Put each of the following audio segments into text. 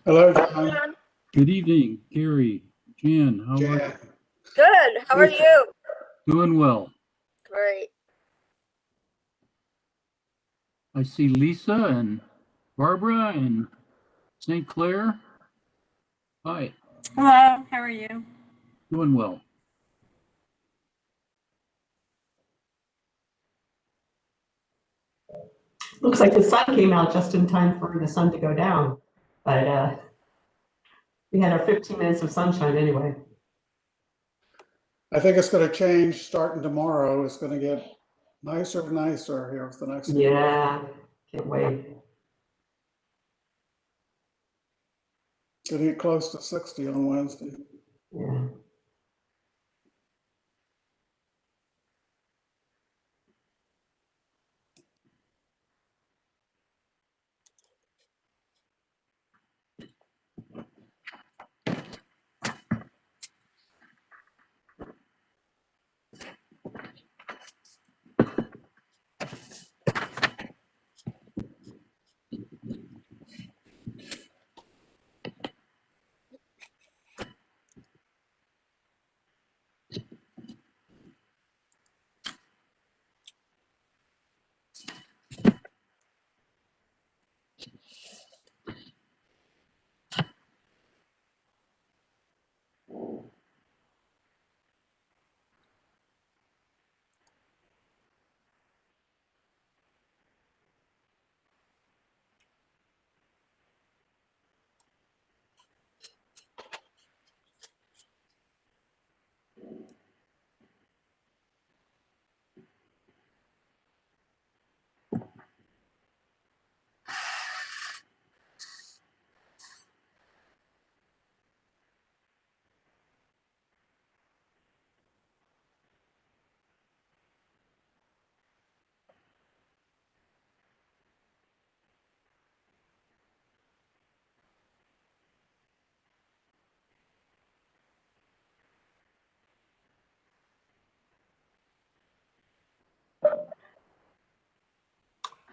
Hello, Hi, John. John. Good evening, Gary, Jan, how are you? Jan. Good. How are you? Doing well. Great. I see Lisa and Barbara and St. Clair. Hi, Hello, how are you? doing well. Looks like the sun came out just in time for the sun to go down, but we had our 15 minutes of sunshine anyway. I think it's going to change starting tomorrow. It's going to get nicer and nicer here for the next. Yeah, can't wait. Getting close to 60 on Wednesday. Yeah.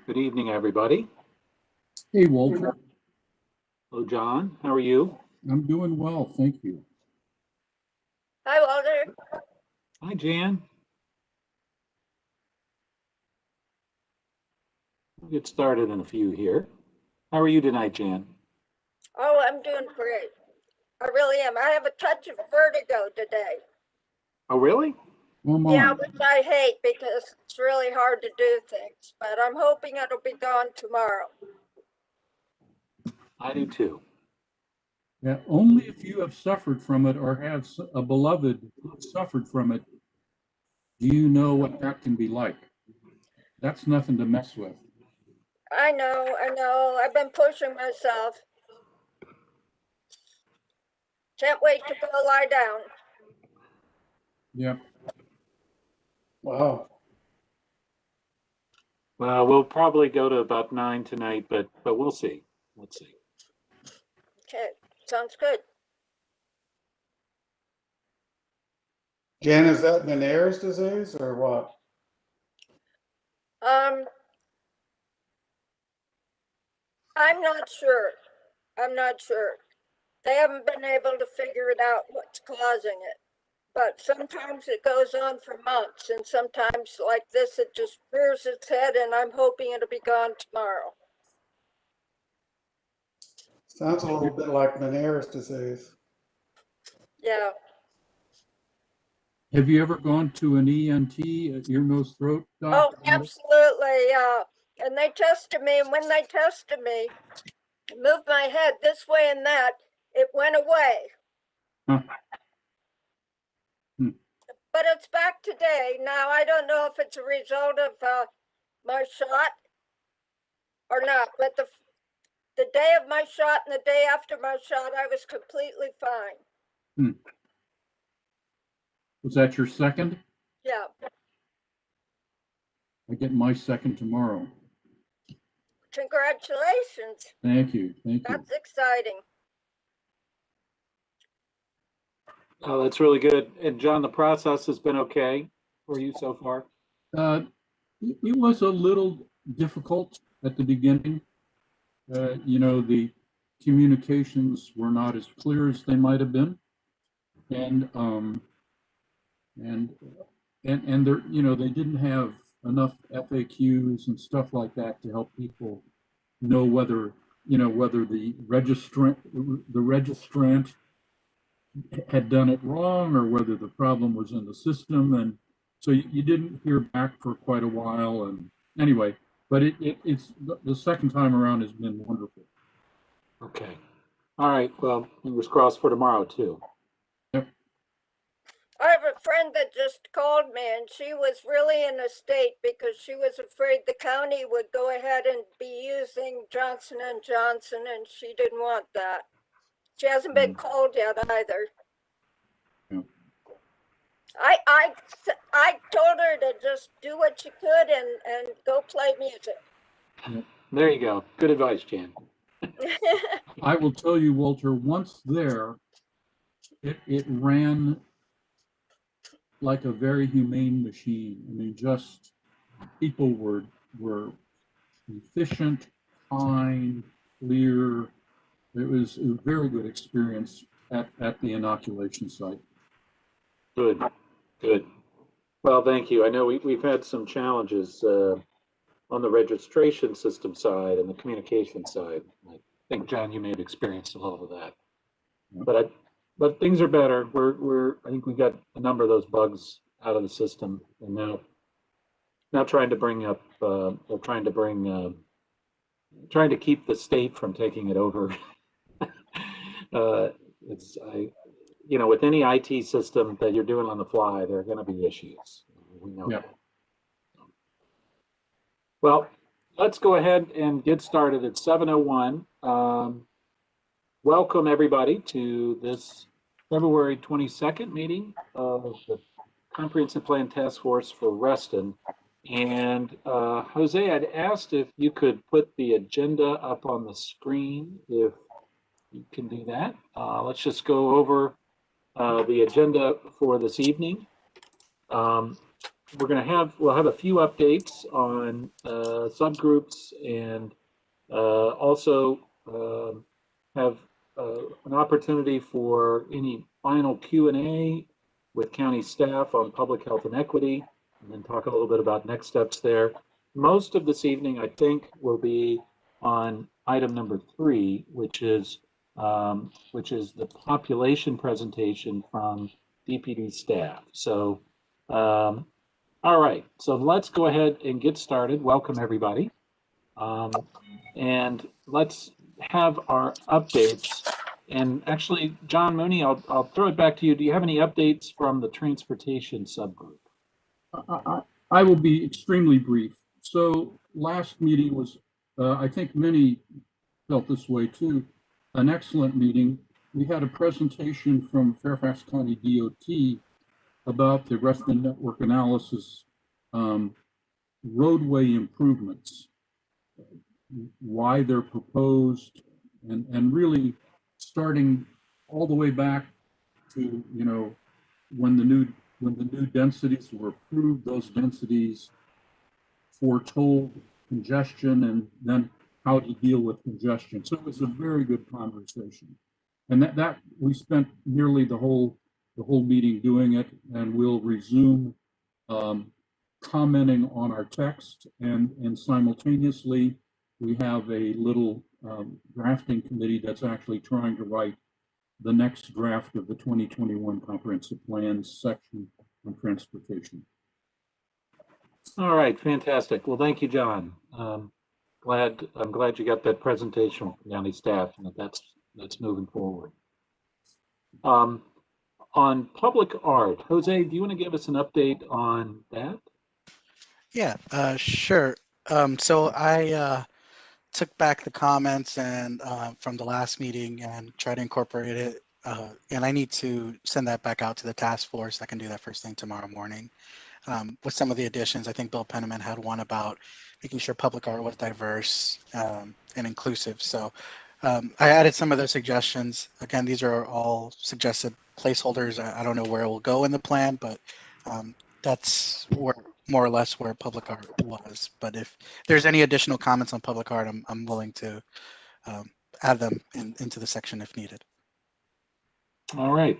Good evening, everybody. Hey, Walter, Hello, John. How are you? I'm doing well, thank you. Hi, Walter. Hi, Jan. We'll get started in a few here. How are you tonight, Jan? Oh, I'm doing great. I really am. I have a touch of vertigo today. Oh, really? Come Yeah, on. which I hate because it's really hard to do things, but I'm hoping it'll be gone tomorrow. I do too. Yeah, only if you have suffered from it or have a beloved who suffered from it, do you know what that can be like. That's nothing to mess with. I know. I've been pushing myself. Can't wait to go lie down. Yeah, Wow. Well, we'll probably go to about 9 tonight, but we'll see. Let's see. Okay, sounds good. Jan, is that Meniere's disease or what? I'm not sure. I'm not sure. They haven't been able to figure it out what's causing it. But sometimes it goes on for months, and sometimes like this, it just rears its head, and I'm hoping it'll be gone tomorrow. Sounds a little bit like Meniere's disease. Yeah. have you ever gone to an ENT, ear, nose, throat Oh, doctor? absolutely. Yeah. And they tested me, and when they tested me, I moved my head this way and that, it went away. Huh. Hmm. But it's back today. Now, I don't know if it's a result of my shot or not, but the day of my shot and the day after my shot, I was completely fine. Hmm. Was that your second? Yeah. I get my second tomorrow. Congratulations. Thank you, thank you. That's exciting. Oh, that's really good. And John, the process has been okay for you so far? It was a little difficult at the beginning. You know, the communications were not as clear as they might have been. And there, they didn't have enough FAQs and stuff like that to help people know whether the registrant had done it wrong or whether the problem was in the system. And so you didn't hear back for quite a while. And anyway, but it's the second time around has been wonderful. Okay. All right. Well, fingers crossed for tomorrow too. Yep. I have a friend that just called me and she was really in a state because she was afraid the county would go ahead and be using Johnson & Johnson and she didn't want that. She hasn't been called yet either. Yeah. I told her to just do what she could and go play music. Yep. There you go. Good advice, Jan. I will tell you, Walter, once there, it ran like a very humane machine. I mean, just people were efficient, kind, clear. It was a very good experience at the inoculation site. Good. Good. Well, thank you. I know we've had some challenges on the registration system side and the communication side. I think, John, you may have experienced a little of that. But things are better. I think we got a number of those bugs out of the system, and now trying to keep the state from taking it over. With any IT system that you're doing on the fly, there are going to be issues. We know that. Well, let's go ahead and get started at 7:01. Welcome everybody to this February 22nd meeting of the Comprehensive Plan Task Force for Reston. And Jose, I'd asked if you could put the agenda up on the screen, if you can do that. Let's just go over the agenda for this evening. We'll have a few updates on subgroups and also have an opportunity for any final Q&A with county staff on public health and equity, and then talk a little bit about next steps there. Most of this evening, I think, will be on item number 3, which is the population presentation from DPD staff. So, all right, so let's go ahead and get started. Welcome everybody. And let's have our updates. And actually, John Mooney, I'll throw it back to you. Do you have any updates from the transportation subgroup? I will be extremely brief. So last meeting was, I think many felt this way too, an excellent meeting. We had a presentation from Fairfax County DOT about the Reston network analysis, roadway improvements, why they're proposed, and really starting all the way back to, when the new densities were approved, those densities foretold congestion and then how to deal with congestion. So it was a very good conversation. And that we spent nearly the whole meeting doing it, and we'll resume commenting on our text, and simultaneously we have a little drafting committee that's actually trying to write the next draft of the 2021 comprehensive plan section on transportation. All right, fantastic. Well, thank you, John. I'm glad you got that presentation from county staff and that's moving forward. On public art, Jose, do you want to give us an update on that? Yeah, sure. So I took back the comments and from the last meeting and tried to incorporate it. And I need to send that back out to the task force. I can do that first thing tomorrow morning. With some of the additions, I think Bill Penniman had one about making sure public art was diverse and inclusive. So I added some of those suggestions. Again, these are all suggested placeholders. I don't know where it will go in the plan, but that's where more or less where public art was. But if there's any additional comments on public art, I'm willing to add them into the section if needed. All right.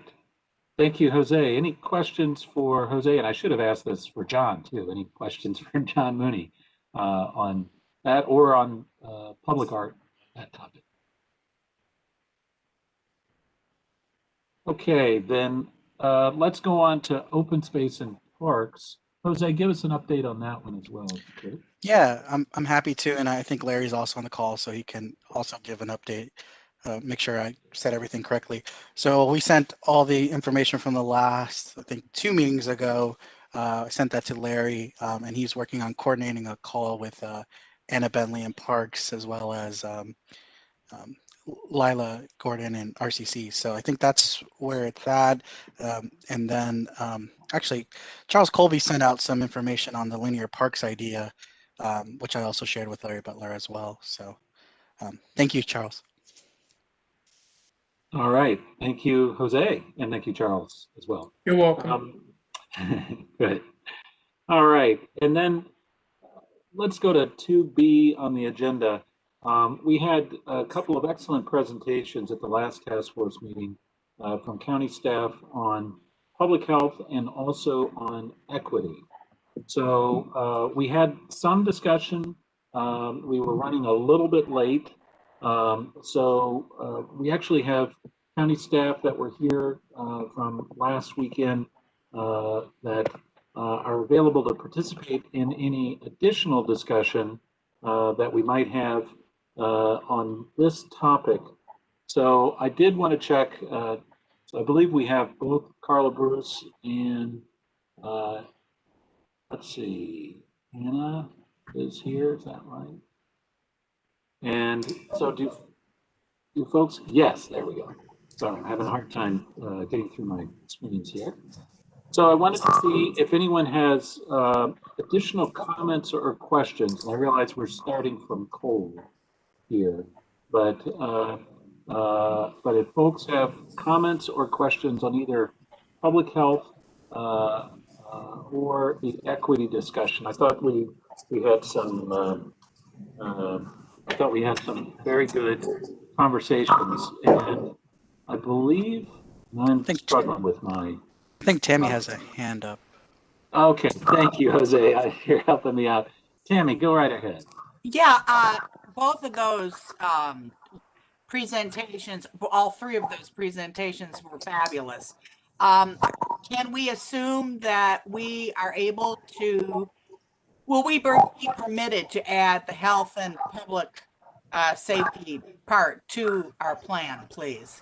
Thank you, Jose. Any questions for Jose? And I should have asked this for John too. Any questions for John Mooney on that or on public art, that topic? Okay, then let's go on to open space and parks. Jose, give us an update on that one as well, if you could. Yeah, I'm happy to, and I think Larry's also on the call, so he can also give an update. Make sure I said everything correctly. So we sent all the information from the last, I think, 2 meetings ago. I sent that to Larry, and he's working on coordinating a call with Anna Bentley and Parks, as well as Lila Gordon and RCC. So I think that's where it's at. And then actually, Charles Colby sent out some information on the linear parks idea, which I also shared with Larry Butler as well. So thank you, Charles. All right. Thank you, Jose, and thank you, Charles, as well. You're welcome. Good. All right. And then let's go to 2B on the agenda. We had a couple of excellent presentations at the last task force meeting from county staff on public health and also on equity. So we had some discussion. We were running a little bit late. So we actually have county staff that were here from last weekend that are available to participate in any additional discussion that we might have on this topic. So I did want to check, so I believe we have both Carla Bruce and let's see, Anna is here, is that right? And so do folks, yes, there we go. Sorry, I'm having a hard time getting through my screens here. So I wanted to see if anyone has additional comments or questions. And I realize we're starting from cold here, but if folks have comments or questions on either public health or the equity discussion, I thought we had some. I thought we had some very good conversations, and I believe I'm struggling with my. I think Tammy has a hand up. Okay, thank you, Jose. You're helping me out. Tammy, go right ahead. Yeah, both of those presentations, all three of those presentations were fabulous. Can we assume that we are able to, will we be permitted to add the health and public safety part to our plan, please?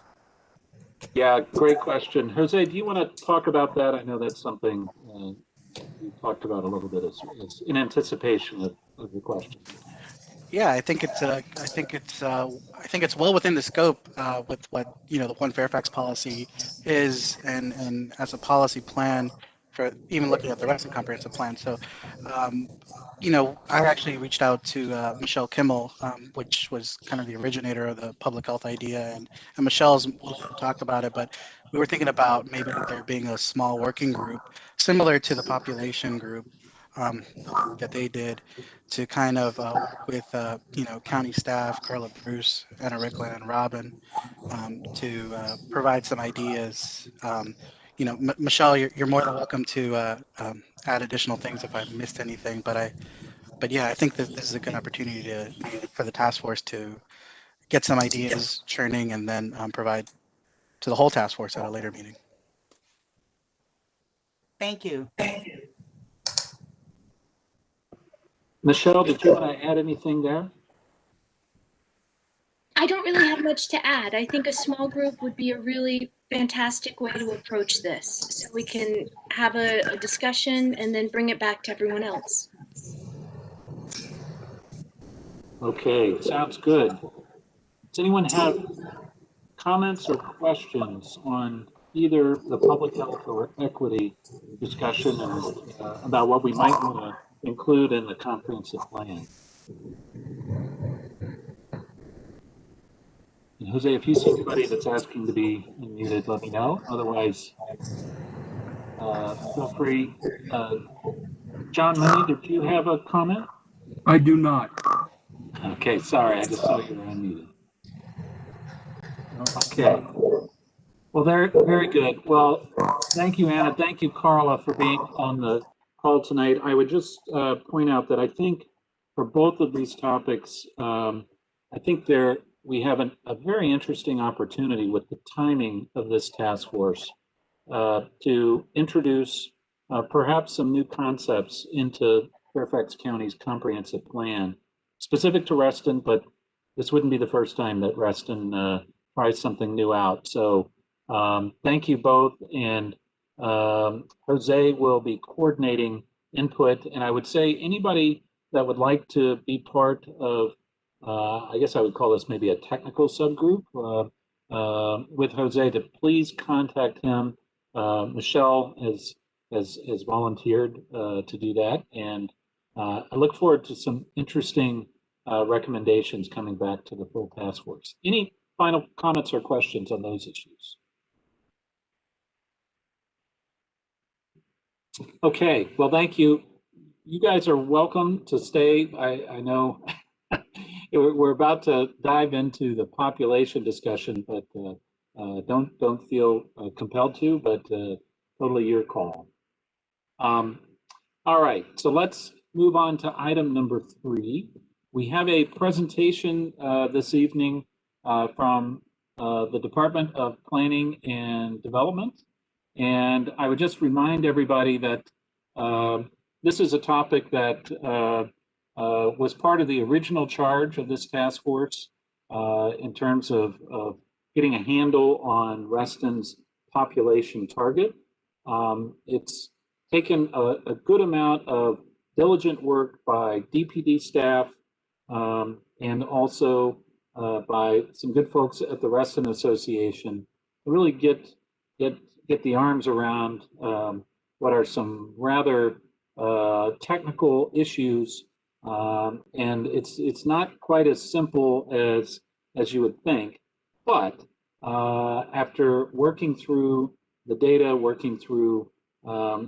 Yeah, great question. Jose, do you want to talk about that? I know that's something we talked about a little bit as in anticipation of the question. Yeah, I think it's well within the scope with what the One Fairfax policy is, and as a policy plan for even looking at the rest of the comprehensive plan. So, I actually reached out to Michelle Kimmel, which was kind of the originator of the public health idea, and Michelle's talked about it, but we were thinking about maybe there being a small working group similar to the population group that they did to kind of work with county staff, Carla Bruce, Anna Ricklin, and Robin to provide some ideas. Michelle, you're more than welcome to add additional things if I missed anything. But yeah, I think that this is a good opportunity for the task force to get some ideas churning and then provide to the whole task force at a later meeting. Thank you. Michelle, did you want to add anything there? I don't really have much to add. I think a small group would be a really fantastic way to approach this, so we can have a discussion and then bring it back to everyone else. Okay, sounds good. Does anyone have comments or questions on either the public health or equity discussion and about what we might want to include in the comprehensive plan? And Jose, if you see anybody that's asking to be unmuted, let me know. Otherwise, feel free. John Mooney, did you have a comment? I do not. Okay, sorry, I just saw you were unmuted. Okay. Well, very good. Well, thank you, Anna. Thank you, Carla, for being on the call tonight. I would just point out that I think for both of these topics, I think we have a very interesting opportunity with the timing of this task force to introduce perhaps some new concepts into Fairfax County's comprehensive plan, specific to Reston, but this wouldn't be the first time that Reston tries something new out. So thank you both, and Jose will be coordinating input, and I would say anybody that would like to be part of, I guess I would call this maybe a technical subgroup with Jose, to please contact him. Michelle has volunteered to do that, and I look forward to some interesting recommendations coming back to the full task force. Any final comments or questions on those issues? Okay, well, thank you. You guys are welcome to stay. I know we're about to dive into the population discussion, but don't feel compelled to, but totally your call. All right, so let's move on to item number 3. We have a presentation this evening from the Department of Planning and Development. And I would just remind everybody that this is a topic that was part of the original charge of this task force in terms of getting a handle on Reston's population target. It's taken a good amount of diligent work by DPD staff and also by some good folks at the Reston Association to really get the arms around what are some rather technical issues, and it's not quite as simple as you would think. But after working through the data, working through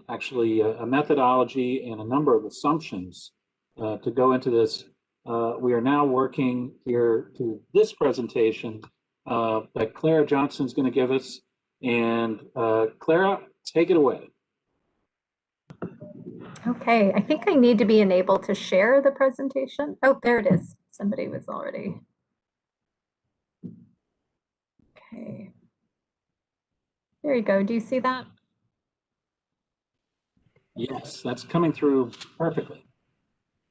actually a methodology and a number of assumptions to go into this, we are now working here to this presentation that Clara Johnson is going to give us. And Clara, take it away. Okay, I think I need to be enabled to share the presentation. Oh, there it is. Somebody was already. Okay. There you go. Do you see that? Yes, that's coming through perfectly.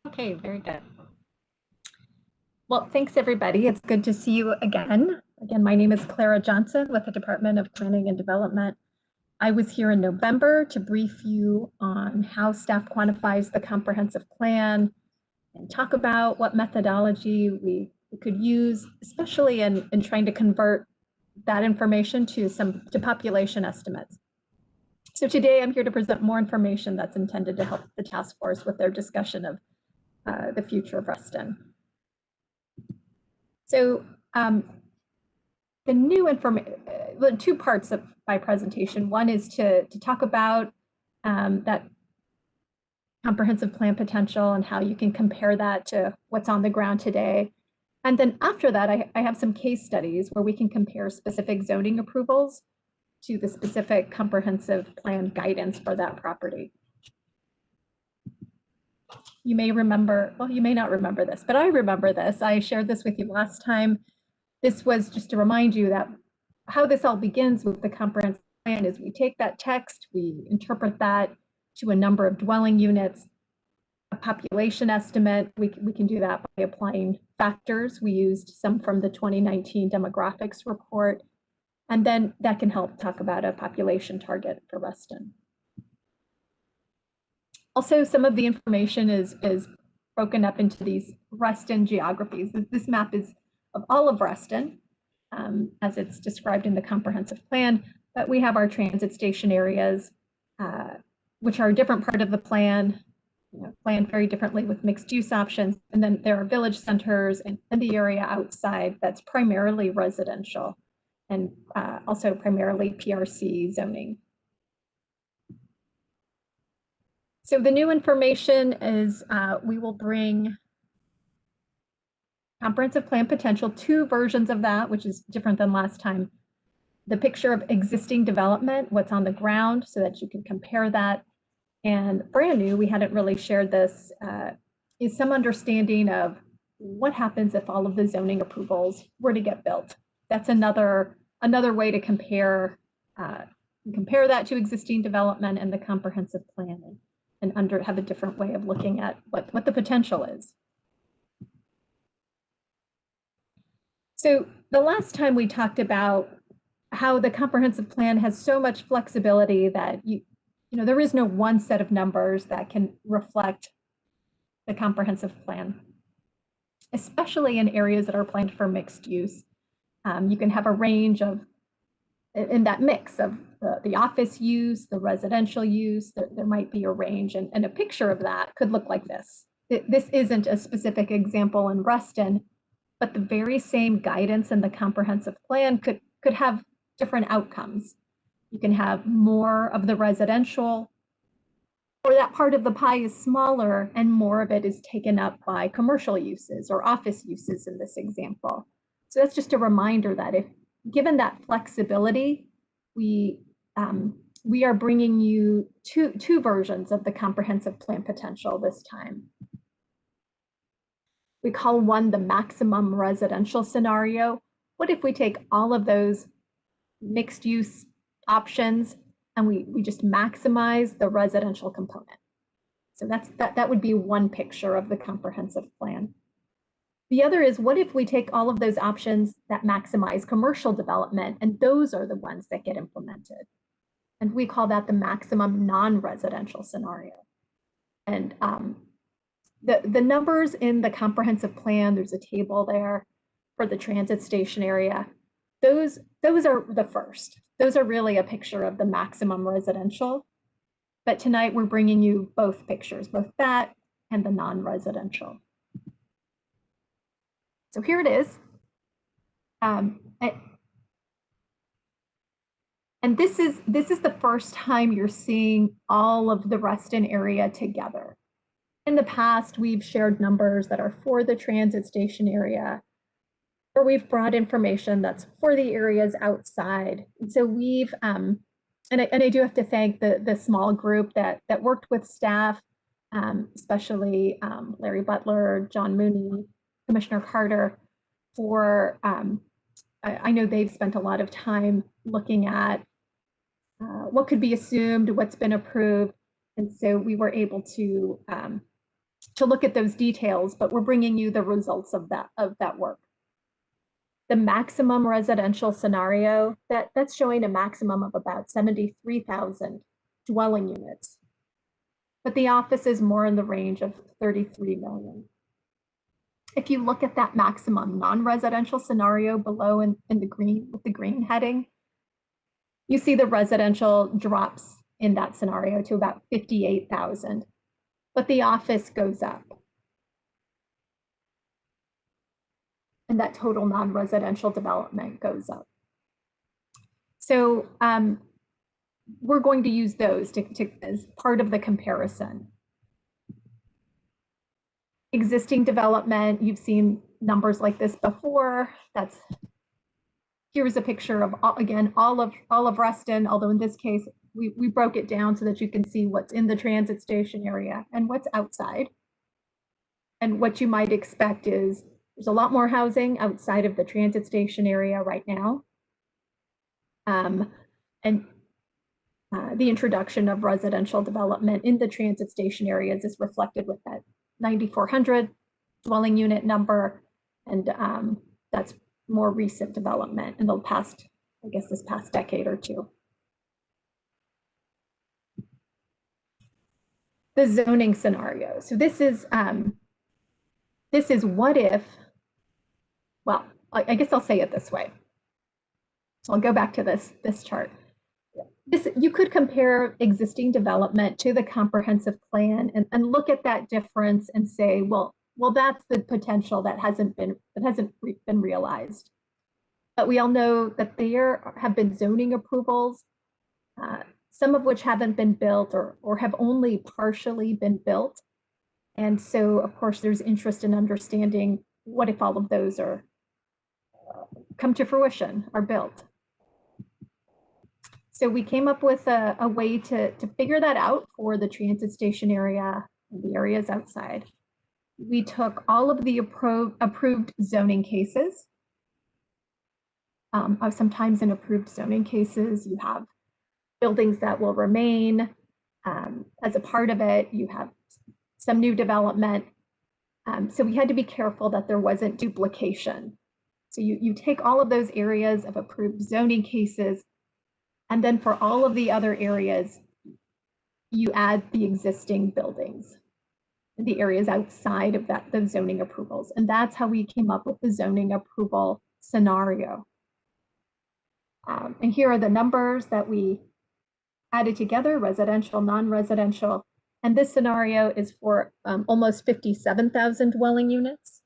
Okay, very good. Well, thanks everybody. It's good to see you again. Again, my name is Clara Johnson with the Department of Planning and Development. I was here in November to brief you on how staff quantifies the comprehensive plan and talk about what methodology we could use, especially in trying to convert that information to population estimates. So today I'm here to present more information that's intended to help the task force with their discussion of the future of Reston. So the new information, well, 2 parts of my presentation. One is to talk about that comprehensive plan potential and how you can compare that to what's on the ground today. And then after that, I have some case studies where we can compare specific zoning approvals to the specific comprehensive plan guidance for that property. You may remember, well, you may not remember this, but I remember this. I shared this with you last time. This was just to remind you that how this all begins with the comprehensive plan is we take that text, we interpret that to a number of dwelling units, a population estimate. We can do that by applying factors. We used some from the 2019 demographics report, and then that can help talk about a population target for Reston. Also, some of the information is broken up into these Reston geographies. This map is of all of Reston, as it's described in the comprehensive plan, but we have our transit station areas, which are a different part of the plan, planned very differently with mixed use options. And then there are village centers and the area outside that's primarily residential and also primarily PRC zoning. So the new information is we will bring comprehensive plan potential, 2 versions of that, which is different than last time. The picture of existing development, what's on the ground, so that you can compare that. And brand new, we hadn't really shared this, is some understanding of what happens if all of the zoning approvals were to get built. That's another way to compare that to existing development and the comprehensive plan, and have a different way of looking at what the potential is. So the last time we talked about how the comprehensive plan has so much flexibility that there is no one set of numbers that can reflect the comprehensive plan, especially in areas that are planned for mixed use. You can have a range of, in that mix of the office use, the residential use, there might be a range, and a picture of that could look like this. This isn't a specific example in Reston, but the very same guidance in the comprehensive plan could have different outcomes. You can have more of the residential, or that part of the pie is smaller and more of it is taken up by commercial uses or office uses in this example. So that's just a reminder that if given that flexibility, we are bringing you two versions of the comprehensive plan potential this time. We call one the maximum residential scenario. What if we take all of those mixed use options and we just maximize the residential component? So that would be one picture of the comprehensive plan. The other is, what if we take all of those options that maximize commercial development, and those are the ones that get implemented? And we call that the maximum non-residential scenario. And the numbers in the comprehensive plan, there's a table there for the transit station area. Those are the first. Those are really a picture of the maximum residential. But tonight we're bringing you both pictures, both that and the non-residential. So here it is. And this is the first time you're seeing all of the Reston area together. In the past, we've shared numbers that are for the transit station area, or we've brought information that's for the areas outside. And so we've, and I do have to thank the small group that worked with staff, especially Larry Butler, John Mooney, Commissioner Carter, for, I know they've spent a lot of time looking at what could be assumed, what's been approved. And so we were able to look at those details, but we're bringing you the results of that work. The maximum residential scenario, that's showing a maximum of about 73,000 dwelling units. But the office is more in the range of 33 million. If you look at that maximum non-residential scenario below in the green, with the green heading, you see the residential drops in that scenario to about 58,000, but the office goes up. And that total non-residential development goes up. So we're going to use those as part of the comparison. Existing development, you've seen numbers like this before. Here's a picture of, again, all of Reston, although in this case, we broke it down so that you can see what's in the transit station area and what's outside. And what you might expect is there's a lot more housing outside of the transit station area right now. The introduction of residential development in the transit station areas is reflected with that 9,400 dwelling unit number. And that's more recent development in the past, I guess, this past decade or two. The zoning scenario. So this is what if, well, I guess I'll say it this way. So I'll go back to this chart. You could compare existing development to the comprehensive plan and look at that difference and say, well, that's the potential that hasn't been realized. But we all know that there have been zoning approvals, some of which haven't been built or have only partially been built. And so, of course, there's interest in understanding what if all of those are come to fruition, are built? So we came up with a way to figure that out for the transit station area and the areas outside. We took all of the approved zoning cases. Sometimes in approved zoning cases, you have buildings that will remain. As a part of it, you have some new development. So we had to be careful that there wasn't duplication. So you take all of those areas of approved zoning cases, and then for all of the other areas, you add the existing buildings, the areas outside of those zoning approvals. And that's how we came up with the zoning approval scenario. And here are the numbers that we added together: residential, non-residential. And this scenario is for almost 57,000 dwelling units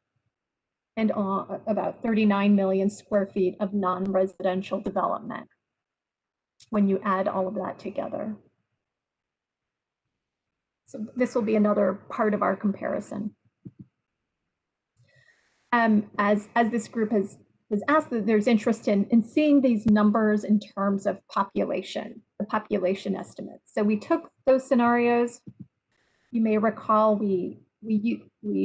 and about 39 million square feet of non-residential development when you add all of that together. So this will be another part of our comparison. As this group has asked, that there's interest in seeing these numbers in terms of population, the population estimates. So we took those scenarios. You may recall we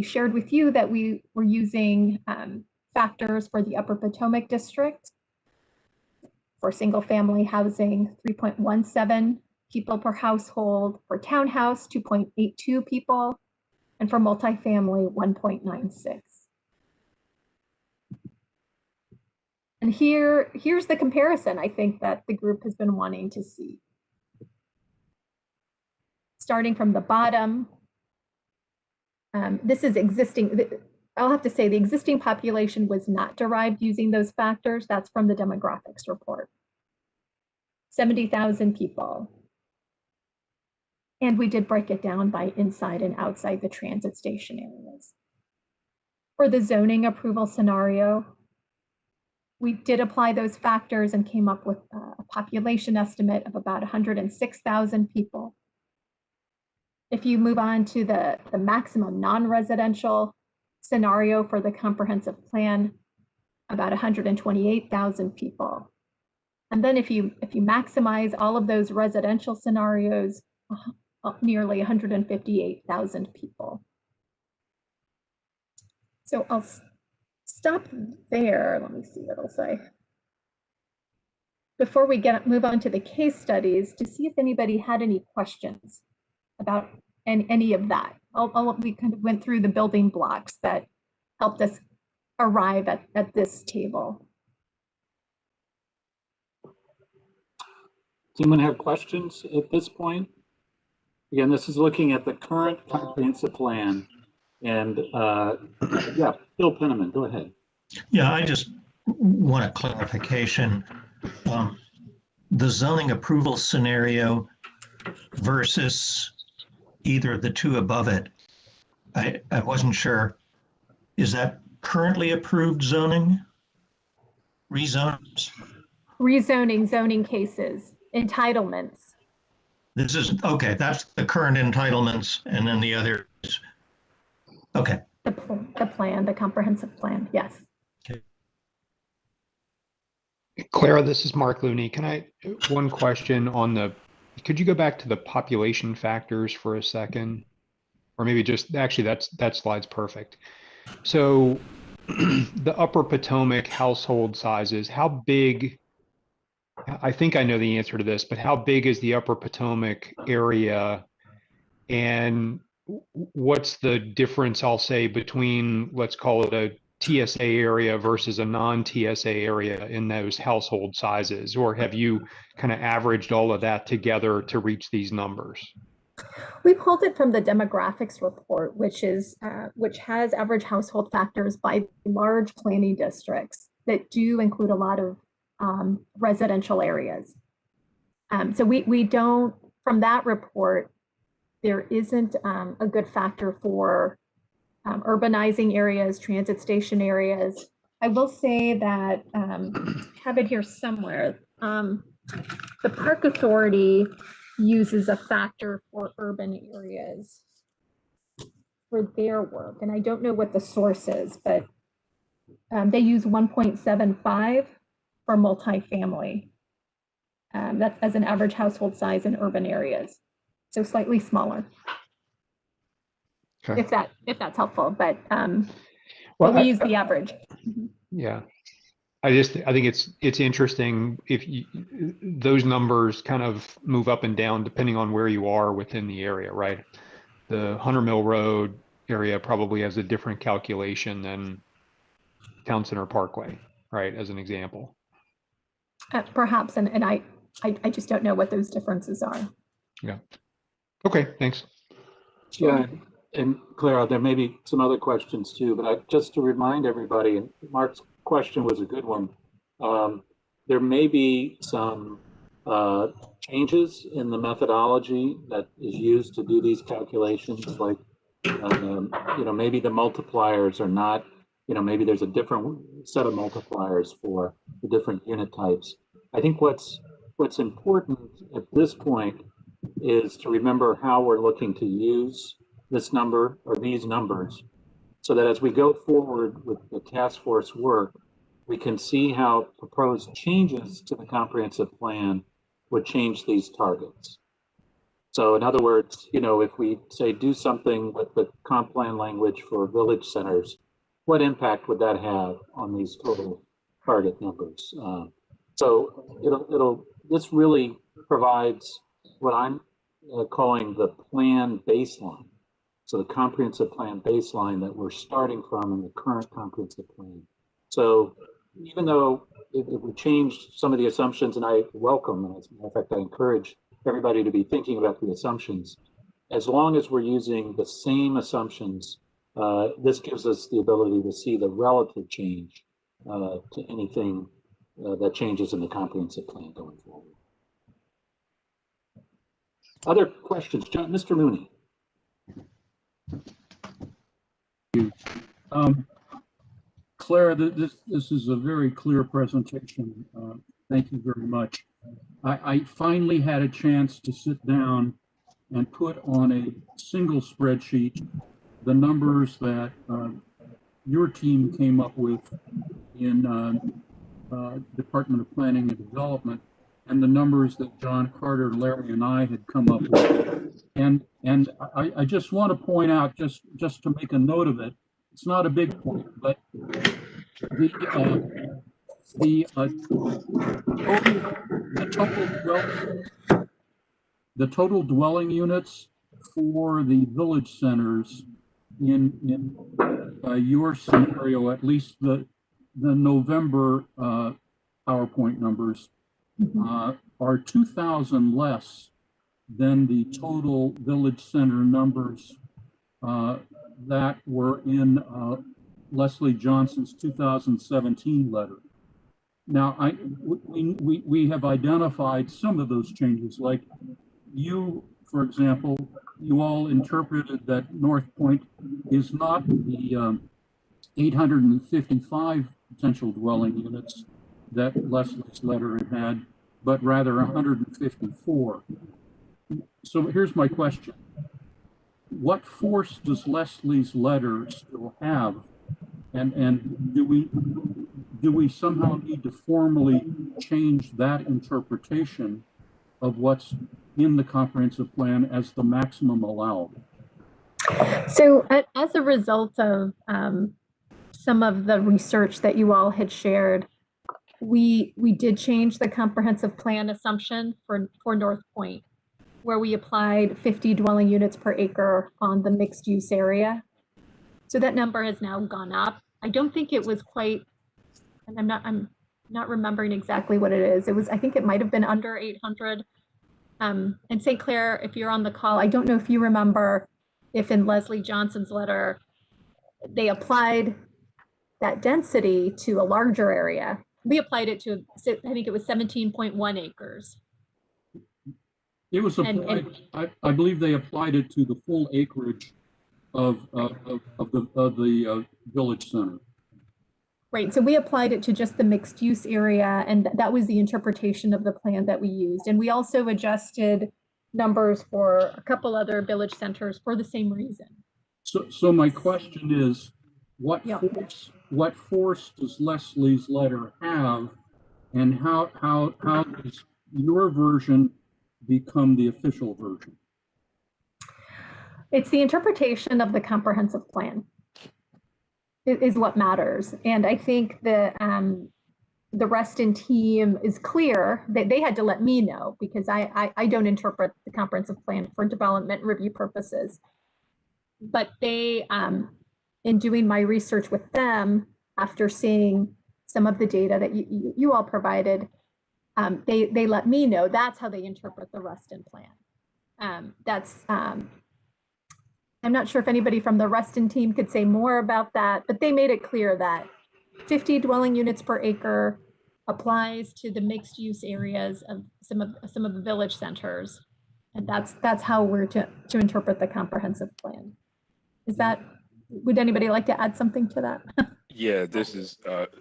shared with you that we were using factors for the Upper Potomac District. For single family housing, 3.17 people per household. For townhouse, 2.82 people. And for multifamily, 1.96. And here's the comparison I think that the group has been wanting to see. Starting from the bottom, this is existing. I'll have to say the existing population was not derived using those factors. That's from the demographics report. 70,000 people. And we did break it down by inside and outside the transit station areas. For the zoning approval scenario, we did apply those factors and came up with a population estimate of about 106,000 people. If you move on to the maximum non-residential scenario for the comprehensive plan, about 128,000 people. And then if you maximize all of those residential scenarios, nearly 158,000 people. So I'll stop there. Let me see what I'll say. Before we move on to the case studies, to see if anybody had any questions about any of that. We kind of went through the building blocks that helped us arrive at this table. Does anyone have questions at this point? Again, this is looking at the current comprehensive plan. And yeah, Bill Penniman, go ahead. Yeah, I just want a clarification. The zoning approval scenario versus either of the two above it, I wasn't sure. Is that currently approved zoning? Rezones? Rezoning, zoning cases, entitlements. This is, okay, that's the current entitlements, and then the others. Okay. The plan, the comprehensive plan, yes. Okay. Clara, this is Mark Looney. One question on could you go back to the population factors for a second? Or maybe actually that slide's perfect. So the Upper Potomac household sizes, how big, I think I know the answer to this, but how big is the Upper Potomac area? And what's the difference, I'll say, between, let's call it a TSA area versus a non-TSA area in those household sizes? Or have you kind of averaged all of that together to reach these numbers? We pulled it from the demographics report, which has average household factors by large planning districts that do include a lot of residential areas. So we don't, from that report, there isn't a good factor for urbanizing areas, transit station areas. I will say that, have it here somewhere, the Park Authority uses a factor for urban areas for their work. And I don't know what the source is, but They use 1.75 for multifamily. That's as an average household size in urban areas. So slightly smaller. Okay. If that's helpful, but Well, we use the average. yeah. I think it's interesting if those numbers kind of move up and down depending on where you are within the area, right? The Hunter Mill Road area probably has a different calculation than Town Center Parkway, right? As an example. Perhaps, and I just don't know what those differences are. Yeah. Okay, thanks. Yeah, and Clara, there may be some other questions too, but just to remind everybody, and Mark's question was a good one. There may be some changes in the methodology that is used to do these calculations, like maybe the multipliers are not, maybe there's a different set of multipliers for the different unit types. I think what's important at this point is to remember how we're looking to use this number or these numbers so that as we go forward with the task force work, we can see how proposed changes to the comprehensive plan would change these targets. So in other words, if we say do something with the comp plan language for village centers, what impact would that have on these total target numbers? So this really provides what I'm calling the plan baseline. So the comprehensive plan baseline that we're starting from in the current comprehensive plan. So even though if we change some of the assumptions, and I welcome, and as a matter of fact, I encourage everybody to be thinking about the assumptions, as long as we're using the same assumptions, this gives us the ability to see the relative change to anything that changes in the comprehensive plan going forward. Other questions? Mr. Mooney. Clara, this is a very clear presentation. Thank you very much. I finally had a chance to sit down and put on a single spreadsheet the numbers that your team came up with in Department of Planning and Development, and the numbers that John Carter, Larry, and I had come up with. And I just want to point out, just to make a note of it, it's not a big point, but the total dwelling units for the village centers in your scenario, at least the November PowerPoint numbers, are 2,000 less than the total village center numbers that were in Leslie Johnson's 2017 letter. Now, we have identified some of those changes, like you, for example, you all interpreted that North Point is not the 855 potential dwelling units that Leslie's letter had, but rather 154. So here's my question. What force does Leslie's letter still have? And do we somehow need to formally change that interpretation of what's in the comprehensive plan as the maximum allowed? So as a result of some of the research that you all had shared, we did change the comprehensive plan assumption for North Point, where we applied 50 dwelling units per acre on the mixed use area. So that number has now gone up. I don't think it was quite, and I'm not remembering exactly what it is. It was, I think it might have been under 800. And St. Clair, if you're on the call, I don't know if you remember if in Leslie Johnson's letter, they applied that density to a larger area. We applied it to, I think it was 17.1 acres. It was applied, I believe they applied it to the full acreage of the village center. Right, so we applied it to just the mixed use area, and that was the interpretation of the plan that we used. And we also adjusted numbers for a couple other village centers for the same reason. So my question is, what force what force does Leslie's letter have, and how does your version become the official version? It's the interpretation of the comprehensive plan is what matters. And I think the Reston team is clear that they had to let me know, because I don't interpret the comprehensive plan for development review purposes. But they, in doing my research with them, after seeing some of the data that you all provided, they let me know that's how they interpret the Reston plan. I'm not sure if anybody from the Reston team could say more about that, but they made it clear that 50 dwelling units per acre applies to the mixed use areas of some of the village centers. And that's how we're to interpret the comprehensive plan. Would anybody like to add something to that? Yeah, this is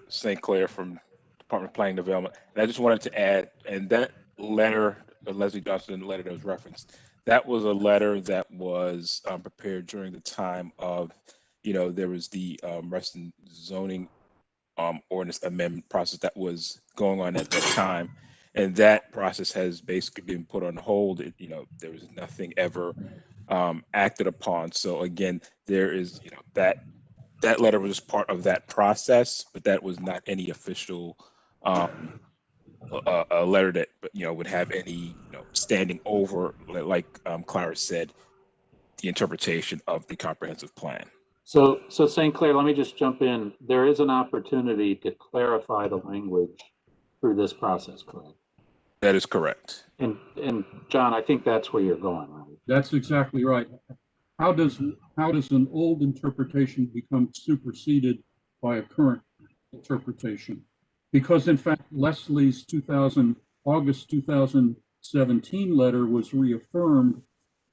St. Clair from Department of Planning and Development. And I just wanted to add, and that letter, the Leslie Johnson letter that was referenced, that was a letter that was prepared during the time of, there was the Reston zoning ordinance amendment process that was going on at that time. And that process has basically been put on hold. There was nothing ever acted upon. So again, there is, that letter was part of that process, but that was not any official a letter that would have any standing over, like Clara said, the interpretation of the comprehensive plan. So St. Clair, let me just jump in. There is an opportunity to clarify the language through this process, correct? That is correct. And John, I think that's where you're going, right? That's exactly right. How does an old interpretation become superseded by a current interpretation? Because in fact, Leslie's August 2017 letter was reaffirmed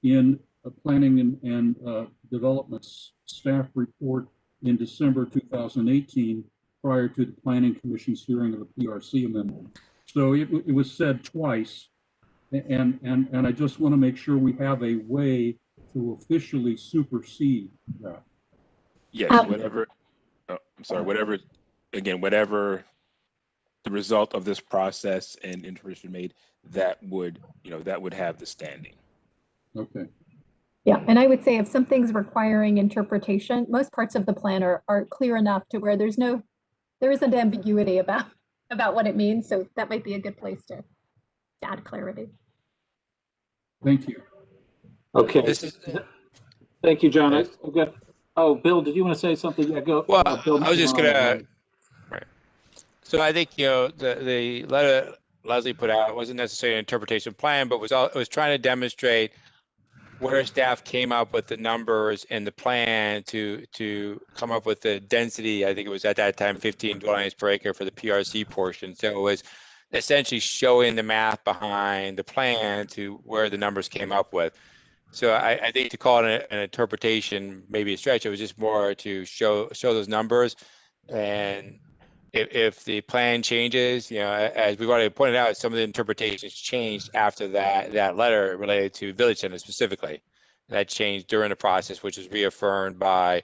in a planning and development staff report in December 2018, prior to the Planning Commission's hearing of the PRC amendment. So it was said twice, and I just want to make sure we have a way to officially supersede that. Yes, whatever the result of this process and interpretation made, that would have the standing. Okay. Yeah, and I would say if something's requiring interpretation, most parts of the plan are clear enough to where there isn't ambiguity about what it means. So that might be a good place to add clarity. Thank you. Okay. Thank you, John. Bill, did you want to say something? Yeah, go. Well, Bill, I was just gonna. Right. So I think the letter Leslie put out wasn't necessarily an interpretation plan, but it was trying to demonstrate where staff came up with the numbers in the plan to come up with the density. I think it was at that time 15 dwellings per acre for the PRC portion. So it was essentially showing the math behind the plan to where the numbers came up with. So I think to call it an interpretation, maybe a stretch, it was just more to show those numbers. And if the plan changes, as we've already pointed out, some of the interpretations changed after that letter related to Village Center specifically. That changed during the process, which was reaffirmed by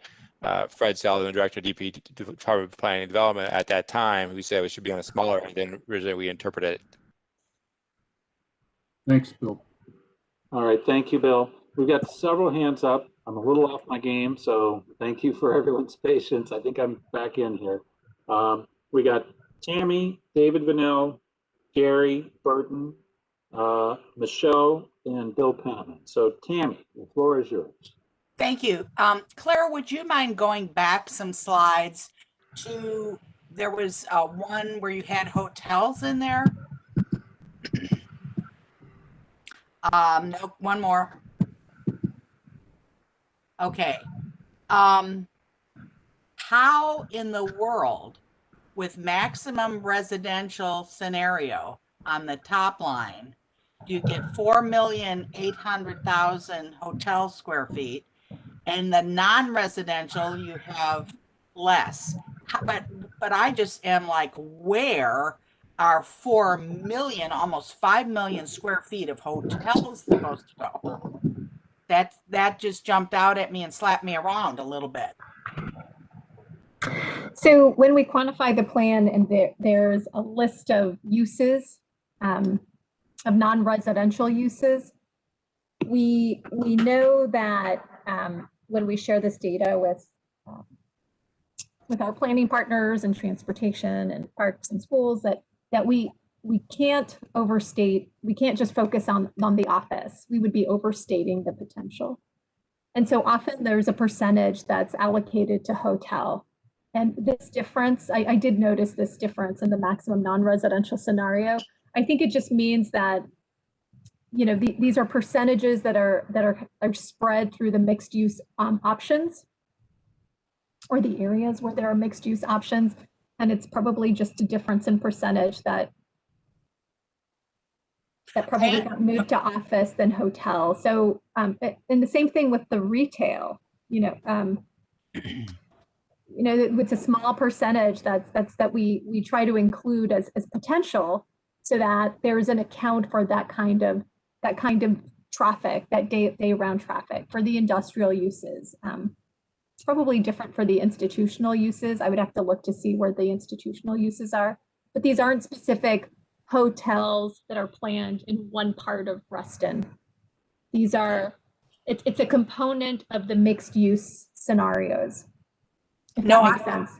Fred Sullivan, Director of Department of Planning and Development at that time, who said it should be on a smaller end than originally we interpreted it. Thanks, Bill. All right, thank you, Bill. We've got several hands up. I'm a little off my game, so thank you for everyone's patience. I think I'm back in here. We got Tammy, David Vanell, Gary Burton, Michelle, and Bill Penman. So Tammy, the floor is yours. Thank you. Claire, would you mind going back some slides to, there was one where you had hotels in there? No, one more. Okay. How in the world, with maximum residential scenario on the top line, you get 4,800,000 hotel square feet, and the non-residential you have less? But I just am like, where are 4 million, almost 5 million square feet of hotels supposed to go? That just jumped out at me and slapped me around a little bit. So when we quantify the plan and there's a list of uses, of non-residential uses, we know that when we share this data with our planning partners and transportation and parks and schools, that we can't overstate, we can't just focus on the office. We would be overstating the potential. And so often there's a percentage that's allocated to hotel. And this difference, I did notice this difference in the maximum non-residential scenario. I think it just means that, you know, these are percentages that are spread through the mixed use options, or the areas where there are mixed use options. And it's probably just a difference in percentage that probably got moved to office than hotel. So, and the same thing with the retail, it's a small percentage that we try to include as potential, so that there's an account for that kind of traffic, that day round traffic for the industrial uses. It's probably different for the institutional uses. I would have to look to see where the institutional uses are, but these aren't specific hotels that are planned in one part of Reston. These are, it's a component of the mixed use scenarios. If that makes sense.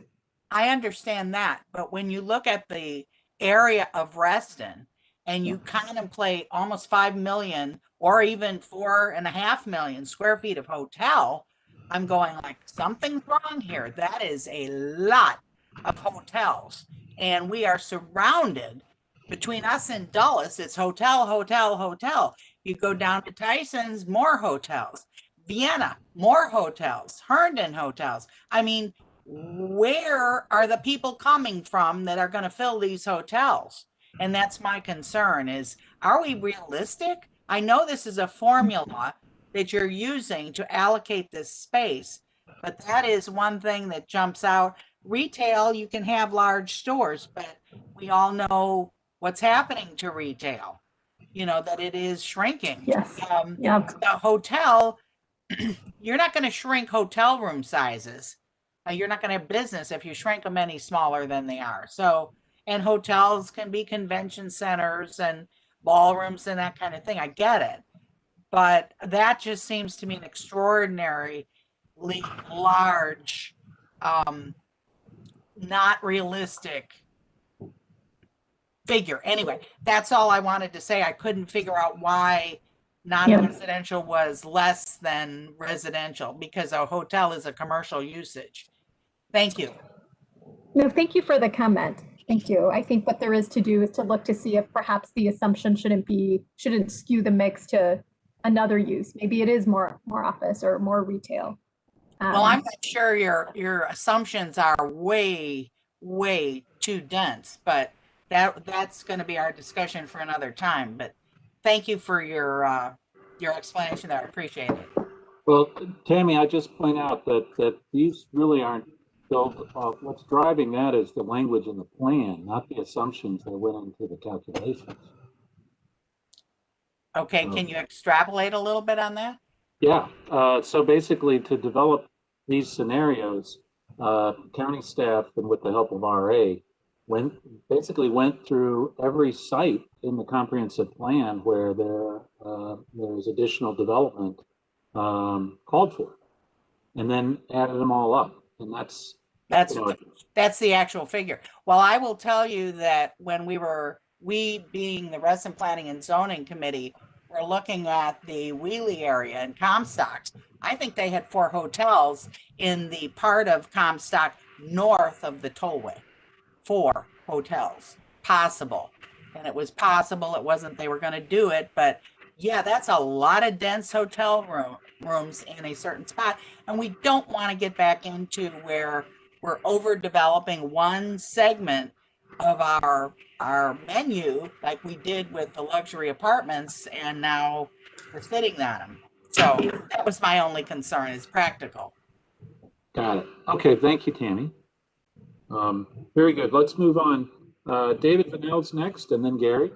I understand that, but when you look at the area of Reston and you contemplate almost 5 million or even 4.5 million square feet of hotel, I'm going like, something's wrong here. That is a lot of hotels. And we are surrounded, between us and Dulles, it's hotel, hotel, hotel. You go down to Tyson's, more hotels. Vienna, more hotels. Herndon hotels. I mean, where are the people coming from that are going to fill these hotels? And that's my concern is, are we realistic? I know this is a formula that you're using to allocate this space, but that is one thing that jumps out. Retail, you can have large stores, but we all know what's happening to retail, that it is shrinking. Yes. The hotel, you're not going to shrink hotel room sizes. You're not going to have business if you shrink them any smaller than they are. So, and hotels can be convention centers and ballrooms and that kind of thing. I get it. But that just seems to me an extraordinarily large, not realistic figure. Anyway, that's all I wanted to say. I couldn't figure out why non-residential was less than residential, because a hotel is a commercial usage. Thank you. No, thank you for the comment. Thank you. I think what there is to do is to look to see if perhaps the assumption shouldn't skew the mix to another use. Maybe it is more office or more retail. Well, I'm not sure your assumptions are way too dense, but that's going to be our discussion for another time. But thank you for your explanation there. I appreciate it. Well, Tammy, I just point out that these really aren't built off. What's driving that is the language in the plan, not the assumptions that went into the calculations. Okay, can you extrapolate a little bit on that? Yeah, so basically to develop these scenarios, county staff, and with the help of RA, went through every site in the comprehensive plan where there's additional development called for, and then added them all up. And that's the actual figure. Well, I will tell you that when we being the Reston Planning and Zoning Committee, we're looking at the Wheelie area in Comstock. I think they had 4 hotels in the part of Comstock north of the tollway. 4 hotels possible. And it was possible. It wasn't they were going to do it, but yeah, that's a lot of dense hotel rooms in a certain spot. And we don't want to get back into where we're overdeveloping one segment of our menu like we did with the luxury apartments, and now we're sitting on them. So that was my only concern, is practical. Got it. Okay, thank you, Tammy. Very good. Let's move on. David Vanel's next, and then Gary.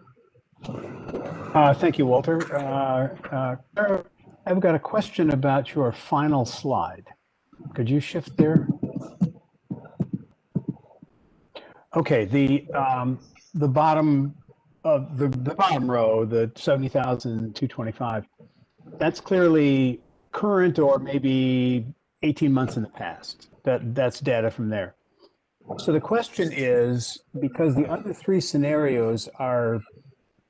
Thank you, Walter. I've got a question about your final slide. Could you shift there? Okay, the bottom of the bottom row, the 70,225, that's clearly current or maybe 18 months in the past. That's data from there. So the question is, because the other three scenarios are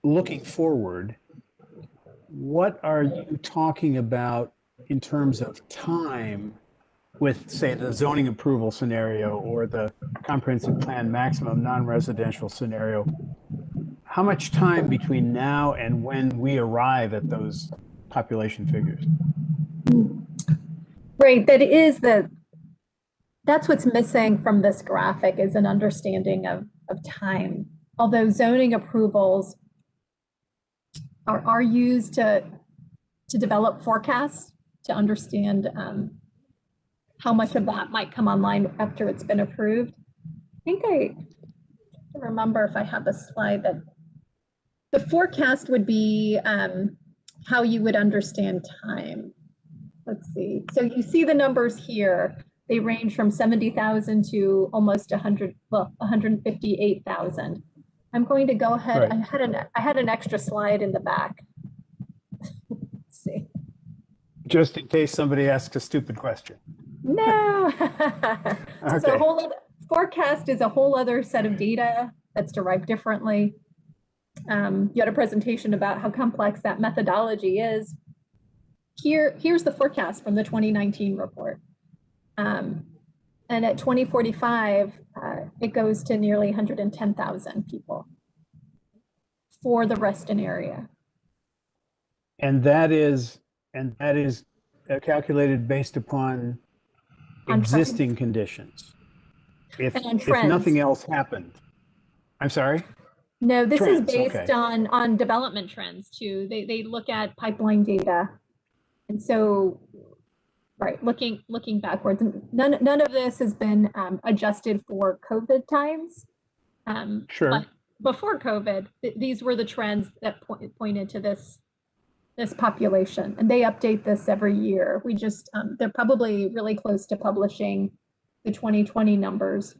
looking forward, what are you talking about in terms of time with, say, the zoning approval scenario or the comprehensive plan maximum non-residential scenario? How much time between now and when we arrive at those population figures? Right, that's what's missing from this graphic is an understanding of time. Although zoning approvals are used to develop forecasts to understand how much of that might come online after it's been approved. I think I remember if I have a slide that the forecast would be how you would understand time. Let's see. So you see the numbers here. They range from 70,000 to almost 158,000. I'm going to go ahead. Right. I had an extra slide in the back. Let's see. Just in case somebody asks a stupid question. No. Okay. So forecast is a whole other set of data that's derived differently. You had a presentation about how complex that methodology is. Here's the forecast from the 2019 report. And at 2045, it goes to nearly 110,000 people for the Reston area. And that is calculated based upon existing conditions. If nothing else happened. I'm sorry? No, this is based on development trends too. They look at pipeline data. And so, right, looking backwards, none of this has been adjusted for COVID times. Sure. But before COVID, these were the trends that pointed to this population, and they update this every year. We just they're probably really close to publishing the 2020 numbers.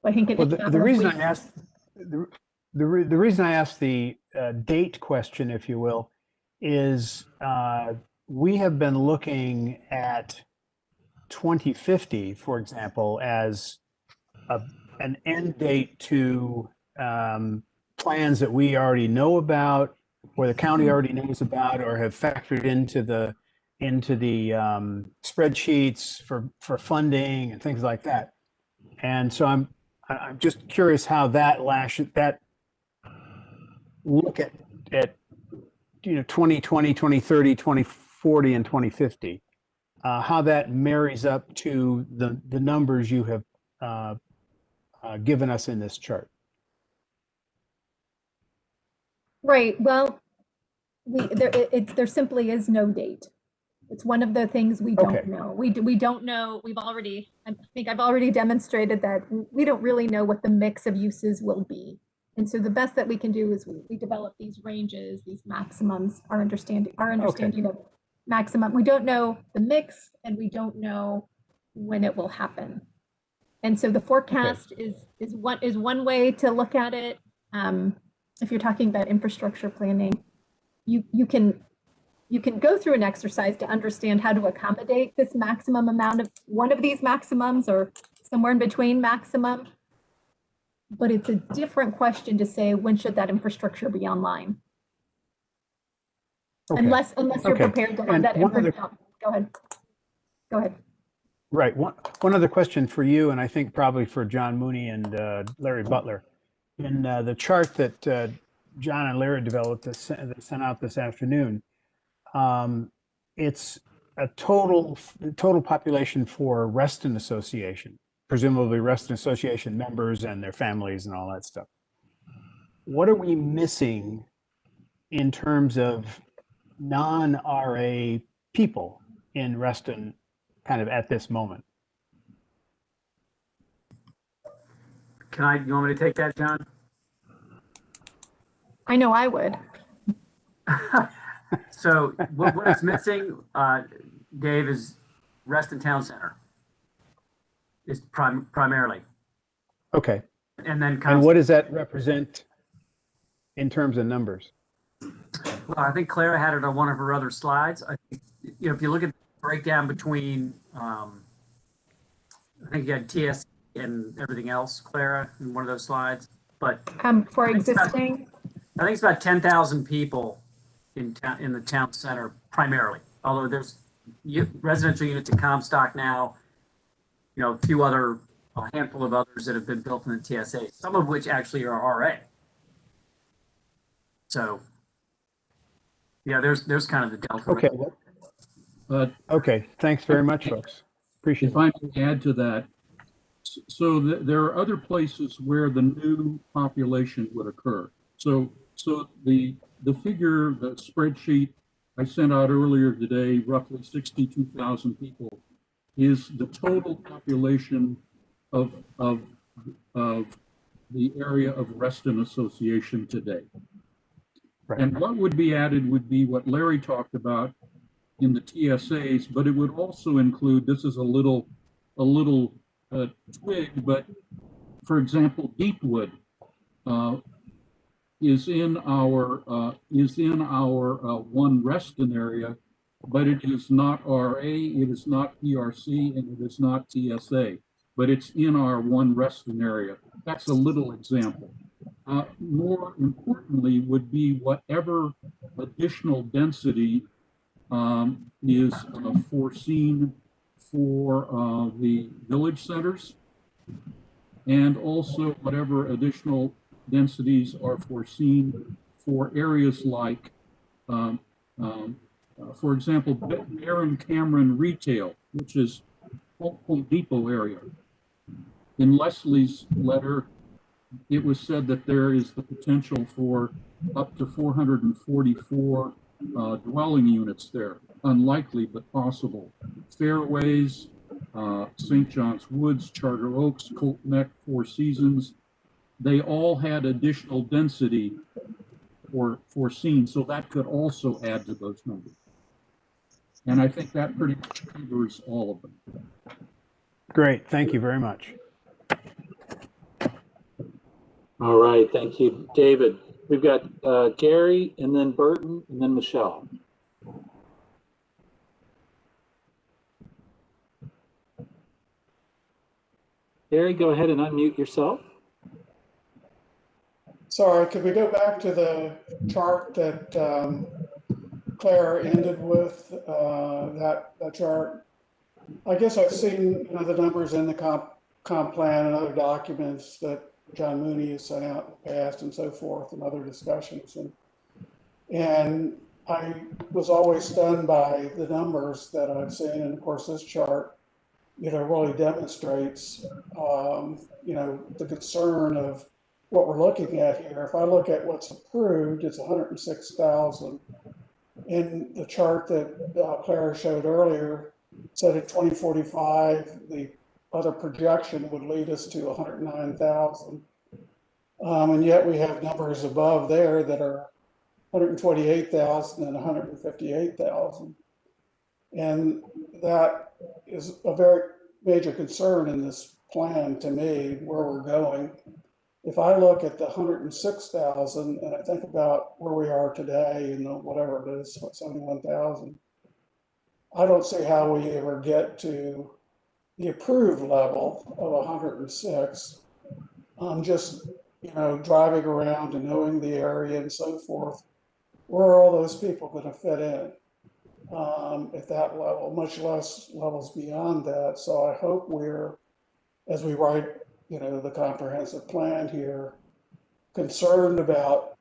I think the reason I asked the reason I asked the date question, if you will, is we have been looking at 2050, for example, as an end date to plans that we already know about, or the county already knows about, or have factored into the spreadsheets for funding and things like that. And so I'm just curious how that look at 2020, 2030, 2040, and 2050, how that marries up to the numbers you have given us in this chart. Right. Well, there simply is no date. It's one of the things we don't know. We don't know. I think I've already demonstrated that we don't really know what the mix of uses will be. And so the best that we can do is we develop these ranges, these maximums, our understanding of maximum. We don't know the mix, and we don't know when it will happen. And so the forecast is one way to look at it. If you're talking about infrastructure planning, you can go through an exercise to understand how to accommodate this maximum amount of one of these maximums or somewhere in between maximum. But it's a different question to say, when should that infrastructure be online? Unless you're prepared to have that infrastructure. Go ahead. Right. One other question for you, and I think probably for John Mooney and Larry Butler. In the chart that John and Larry developed that sent out this afternoon, it's a total population for Reston Association, presumably Reston Association members and their families and all that stuff. What are we missing in terms of non-RA people in Reston kind of at this moment? You want me to take that, John? I know I would. So what is missing, Dave, is Reston Town Center is primarily. Okay. And then And what does that represent in terms of numbers? well, I think Clara had it on one of her other slides. I think, you know, if you look at the breakdown between, I think you had TS and everything else, Clara, in one of those slides. But For existing, I think it's about 10,000 people in town, in the town center primarily. Although there's residential units in Comstock now, you know, a handful of others that have been built in the TSA, some of which actually are RA. So, yeah, there's kind of the delta. Okay. Okay. Thanks very much, folks. Appreciate it. If I may add to that, so there are other places where the new population would occur. So the figure, the spreadsheet I sent out earlier today, roughly 62,000 people, is the total population of the area of Reston Association today. Right. And what would be added would be what Larry talked about in the TSAs, but it would also include, this is a little twig, but for example, Deepwood is in our one Reston area, but it is not RA, it is not PRC, and it is not TSA, but it's in our one Reston area. That's a little example. More importantly would be whatever additional density is foreseen for the village centers, and also whatever additional densities are foreseen for areas like, for example, Barron Cameron Retail, which is Home Depot area. In Leslie's letter, it was said that there is the potential for up to 444 dwelling units there. Unlikely, but possible. Fairways, St. John's Woods, Charter Oaks, Colt Neck, Four Seasons, they all had additional density foreseen, so that could also add to those numbers. And I think that pretty much covers all of them. Great. Thank you very much. All right, thank you, David. We've got Gary, and then Burton, and then Michelle. Gary, go ahead and unmute yourself. Sorry, could we go back to the chart that Claire ended with, that chart? I guess I've seen, you know, the numbers in the comp plan and other documents that John Mooney has sent out in the past and so forth, and other discussions. And I was always stunned by the numbers that I've seen. And of course, this chart, you know, really demonstrates, you know, the concern of what we're looking at here. If I look at what's approved, it's 106,000. In the chart that Clara showed earlier, said in 2045, the other projection would lead us to 109,000. And yet we have numbers above there that are 128,000 and 158,000. And that is a very major concern in this plan to me, where we're going. If I look at the 106,000 and I think about where we are today and whatever it is, 71,000, I don't see how we ever get to the approved level of 106. Just, you know, driving around and knowing the area and so forth, where are all those people going to fit in at that level, much less levels beyond that? So I hope we're, as we write, you know, the comprehensive plan here, concerned about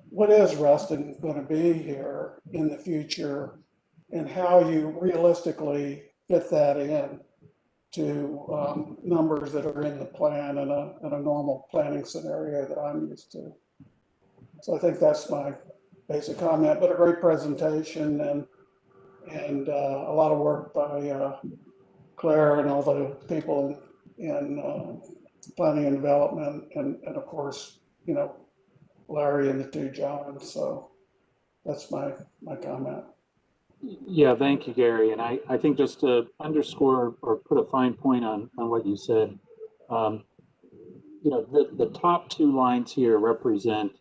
what is Reston going to be here in the future and how you realistically fit that in to numbers that are in the plan and a normal planning scenario that I'm used to. So I think that's my basic comment, but a great presentation and a lot of work by Claire and all the people in planning and development, and of course, you know, Larry and the two Johns. So that's my comment. Yeah, thank you, Gary. And I think just to underscore or put a fine point on what you said, the top two lines here represent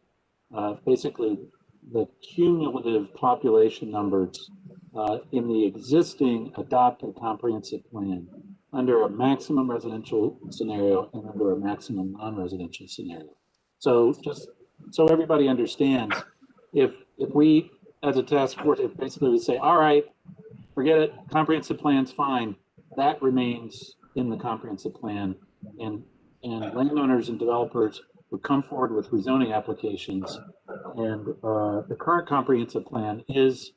basically the cumulative population numbers in the existing adopted comprehensive plan under a maximum residential scenario and under a maximum non-residential scenario. So just so everybody understands, if we as a task force, if basically we say, all right, forget it, comprehensive plan's fine, that remains in the comprehensive plan, and landowners and developers would come forward with rezoning applications, and the current comprehensive plan is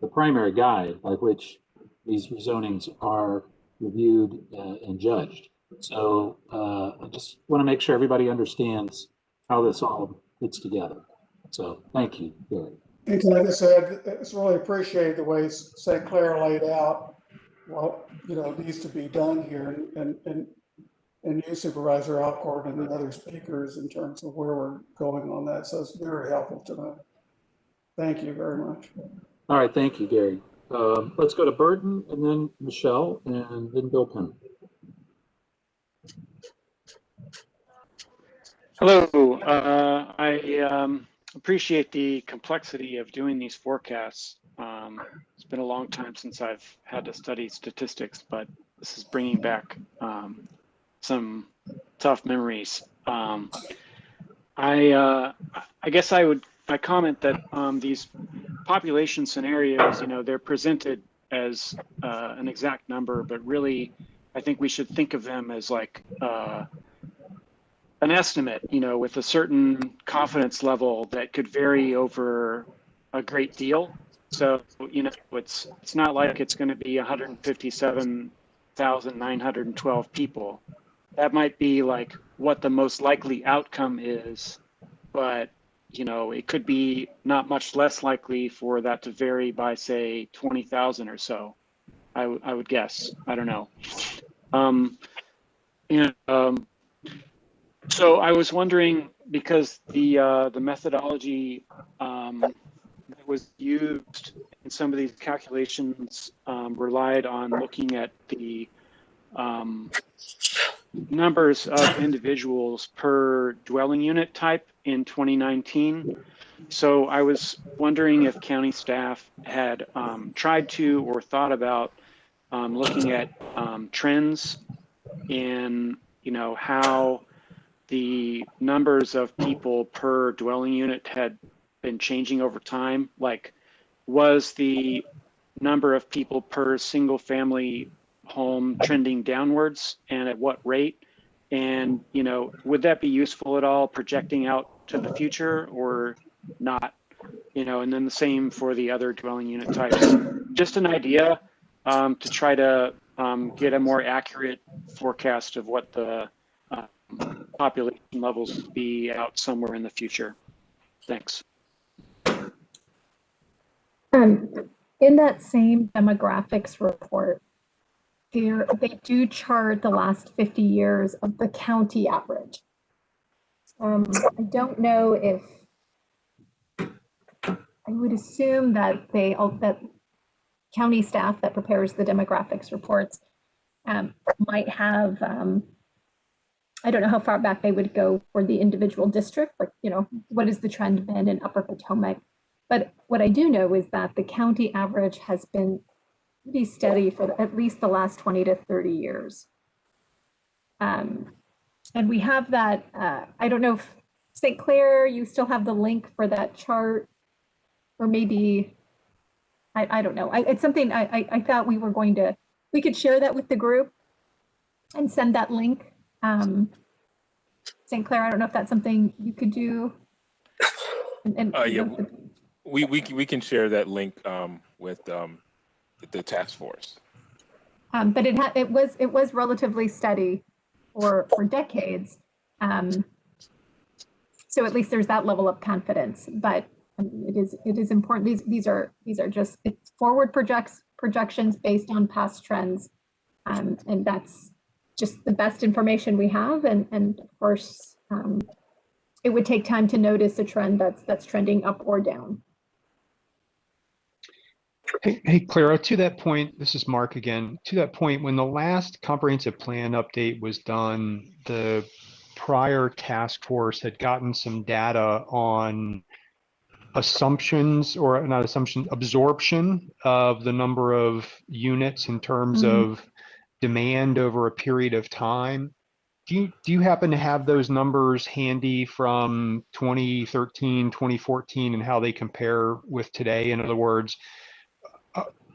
the primary guide by which these rezonings are reviewed and judged. So I just want to make sure everybody understands how this all fits together. So thank you, Gary. And like I said, it's really appreciated the way St. Clair laid out what needs to be done here, and you, Supervisor Alcorn, and the other speakers in terms of where we're going on that. So it's very helpful to know. Thank you very much. All right, thank you, Gary. Let's go to Burton, and then Michelle, and then Bill Penn. Hello. I appreciate the complexity of doing these forecasts. It's been a long time since I've had to study statistics, but this is bringing back some tough memories. I guess I comment that these population scenarios, they're presented as an exact number, but really, I think we should think of them as like an estimate, with a certain confidence level that could vary over a great deal. So, it's not like it's going to be 157,912 people. That might be like what the most likely outcome is, but it could be not much less likely for that to vary by, say, 20,000 or so. I would guess. I don't know. So I was wondering, because the methodology that was used in some of these calculations relied on looking at the numbers of individuals per dwelling unit type in 2019. So I was wondering if county staff had tried to or thought about looking at trends in, how the numbers of people per dwelling unit had been changing over time. Like, was the number of people per single family home trending downwards, and at what rate? And, would that be useful at all projecting out to the future or not? And then the same for the other dwelling unit types. Just an idea to try to get a more accurate forecast of what the population levels would be out somewhere in the future. Thanks. In that same demographics report, they do chart the last 50 years of the county average. I don't know if, I would assume that that county staff that prepares the demographics reports might have, I don't know how far back they would go for the individual district, but what has the trend been in Upper Potomac? But what I do know is that the county average has been pretty steady for at least the last 20 to 30 years. And we have that, I don't know if St. Clair, you still have the link for that chart, or maybe, I don't know. It's something I thought we could share that with the group and send that link. St. Clair, I don't know if that's something you could do. Yeah, we can share that link with the task force. But it was relatively steady for decades. So at least there's that level of confidence. But it is important. These are just forward projections based on past trends, and that's just the best information we have. And of course, it would take time to notice a trend that's trending up or down. Hey, Clara, to that point, this is Mark again. To that point, when the last comprehensive plan update was done, the prior task force had gotten some data on assumptions, or not assumption, absorption of the number of units in terms of demand over a period of time. Do you happen to have those numbers handy from 2013, 2014, and how they compare with today? In other words,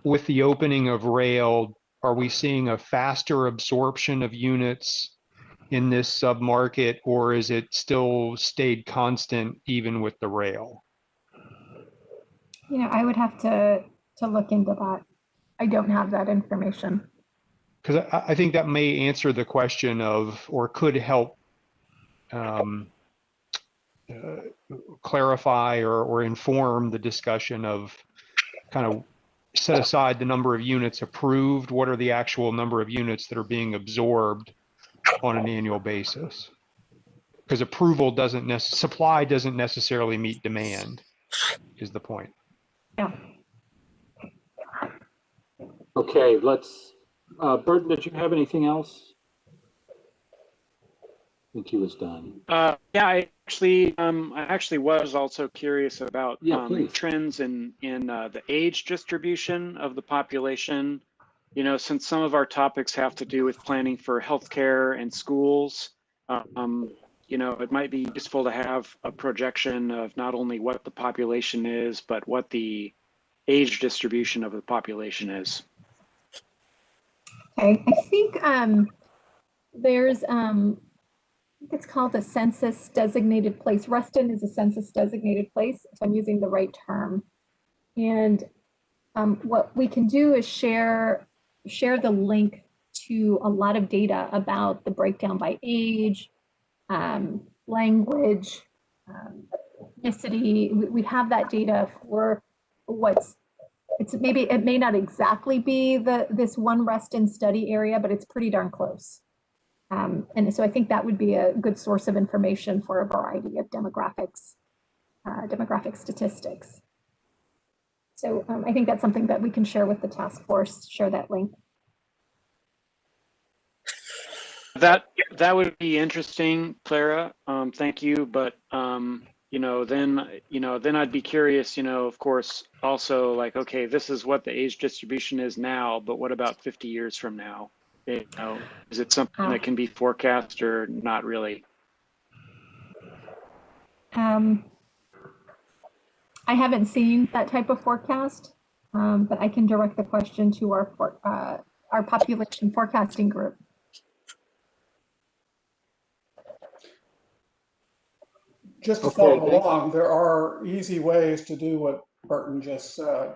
with the opening of rail, are we seeing a faster absorption of units in this submarket, or is it still stayed constant even with the rail? You know, I would have to look into that. I don't have that information. Because I think that may answer the question of, or could help clarify or inform the discussion of kind of set aside the number of units approved. What are the actual number of units that are being absorbed on an annual basis? Because approval doesn't supply doesn't necessarily meet demand, is the point. Yeah. Okay, let's, Burton, did you have anything else? I think he was done. Yeah, I actually was also curious about trends in the age distribution of the population. You know, since some of our topics have to do with planning for healthcare and schools, you know, it might be useful to have a projection of not only what the population is, but what the age distribution of the population is. Okay, I think there's it's called a census designated place. Reston is a census designated place, if I'm using the right term. And what we can do is share the link to a lot of data about the breakdown by age, language, ethnicity. We have that data for it may not exactly be this one Reston study area, but it's pretty darn close. And so I think that would be a good source of information for a variety of demographics, demographic statistics. So I think that's something that we can share with the task force, share that link. That would be interesting, Clara. Thank you. But you know, then I'd be curious, you know, of course, also like, okay, this is what the age distribution is now, but what about 50 years from now? You know, is it something that can be forecast or not really? I haven't seen that type of forecast, but I can direct the question to our population forecasting group. Just to follow along, there are easy ways to do what Burton just said.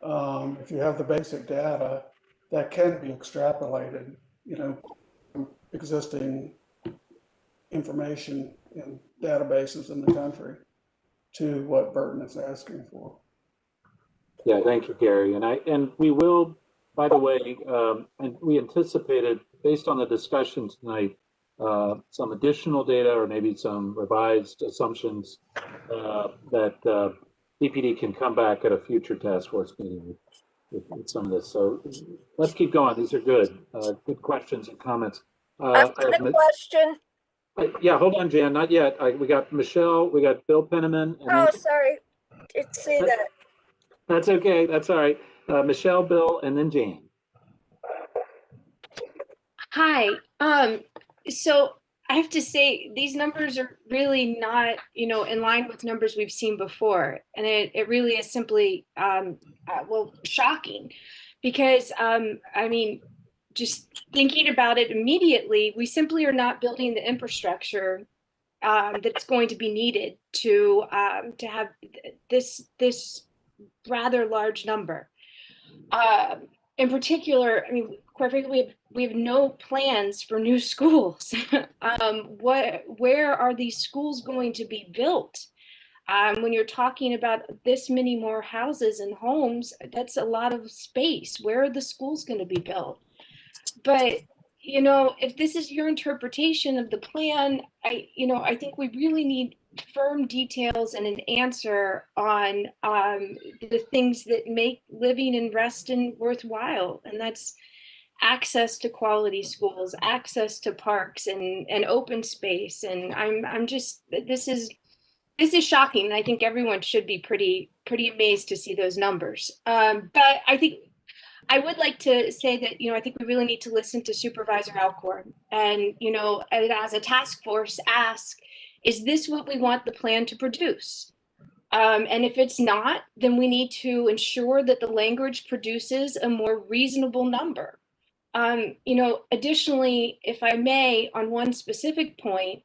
If you have the basic data, that can be extrapolated, you know, existing information in databases in the country to what Burton is asking for. Yeah, thank you, Gary. And we will, by the way, and we anticipated, based on the discussion tonight, some additional data or maybe some revised assumptions that DPD can come back at a future task force meeting with some of this. So let's keep going. These are good. Good questions and comments. I've got a question. Yeah, hold on, Jan, not yet. We got Michelle, we got Bill Penniman. Oh, sorry, didn't see that. That's okay, that's all right. Michelle, Bill, and then Jan. Hi. So I have to say these numbers are really not, you know, in line with numbers we've seen before, and it really is simply well, shocking, because I mean, just thinking about it immediately, we simply are not building the infrastructure that's going to be needed to have this rather large number. In particular, I mean, quite frankly, we have no plans for new schools. Where are these schools going to be built? When you're talking about this many more houses and homes, that's a lot of space. Where are the schools going to be built? But, you know, if this is your interpretation of the plan, I think we really need firm details and an answer on the things that make living in Reston worthwhile. And that's access to quality schools, access to parks and open space. And I'm just, this is shocking. And I think everyone should be pretty amazed to see those numbers. But I think I would like to say that, I think we really need to listen to Supervisor Alcorn and, as a task force, ask, is this what we want the plan to produce? And if it's not, then we need to ensure that the language produces a more reasonable number. Additionally, if I may, on one specific point,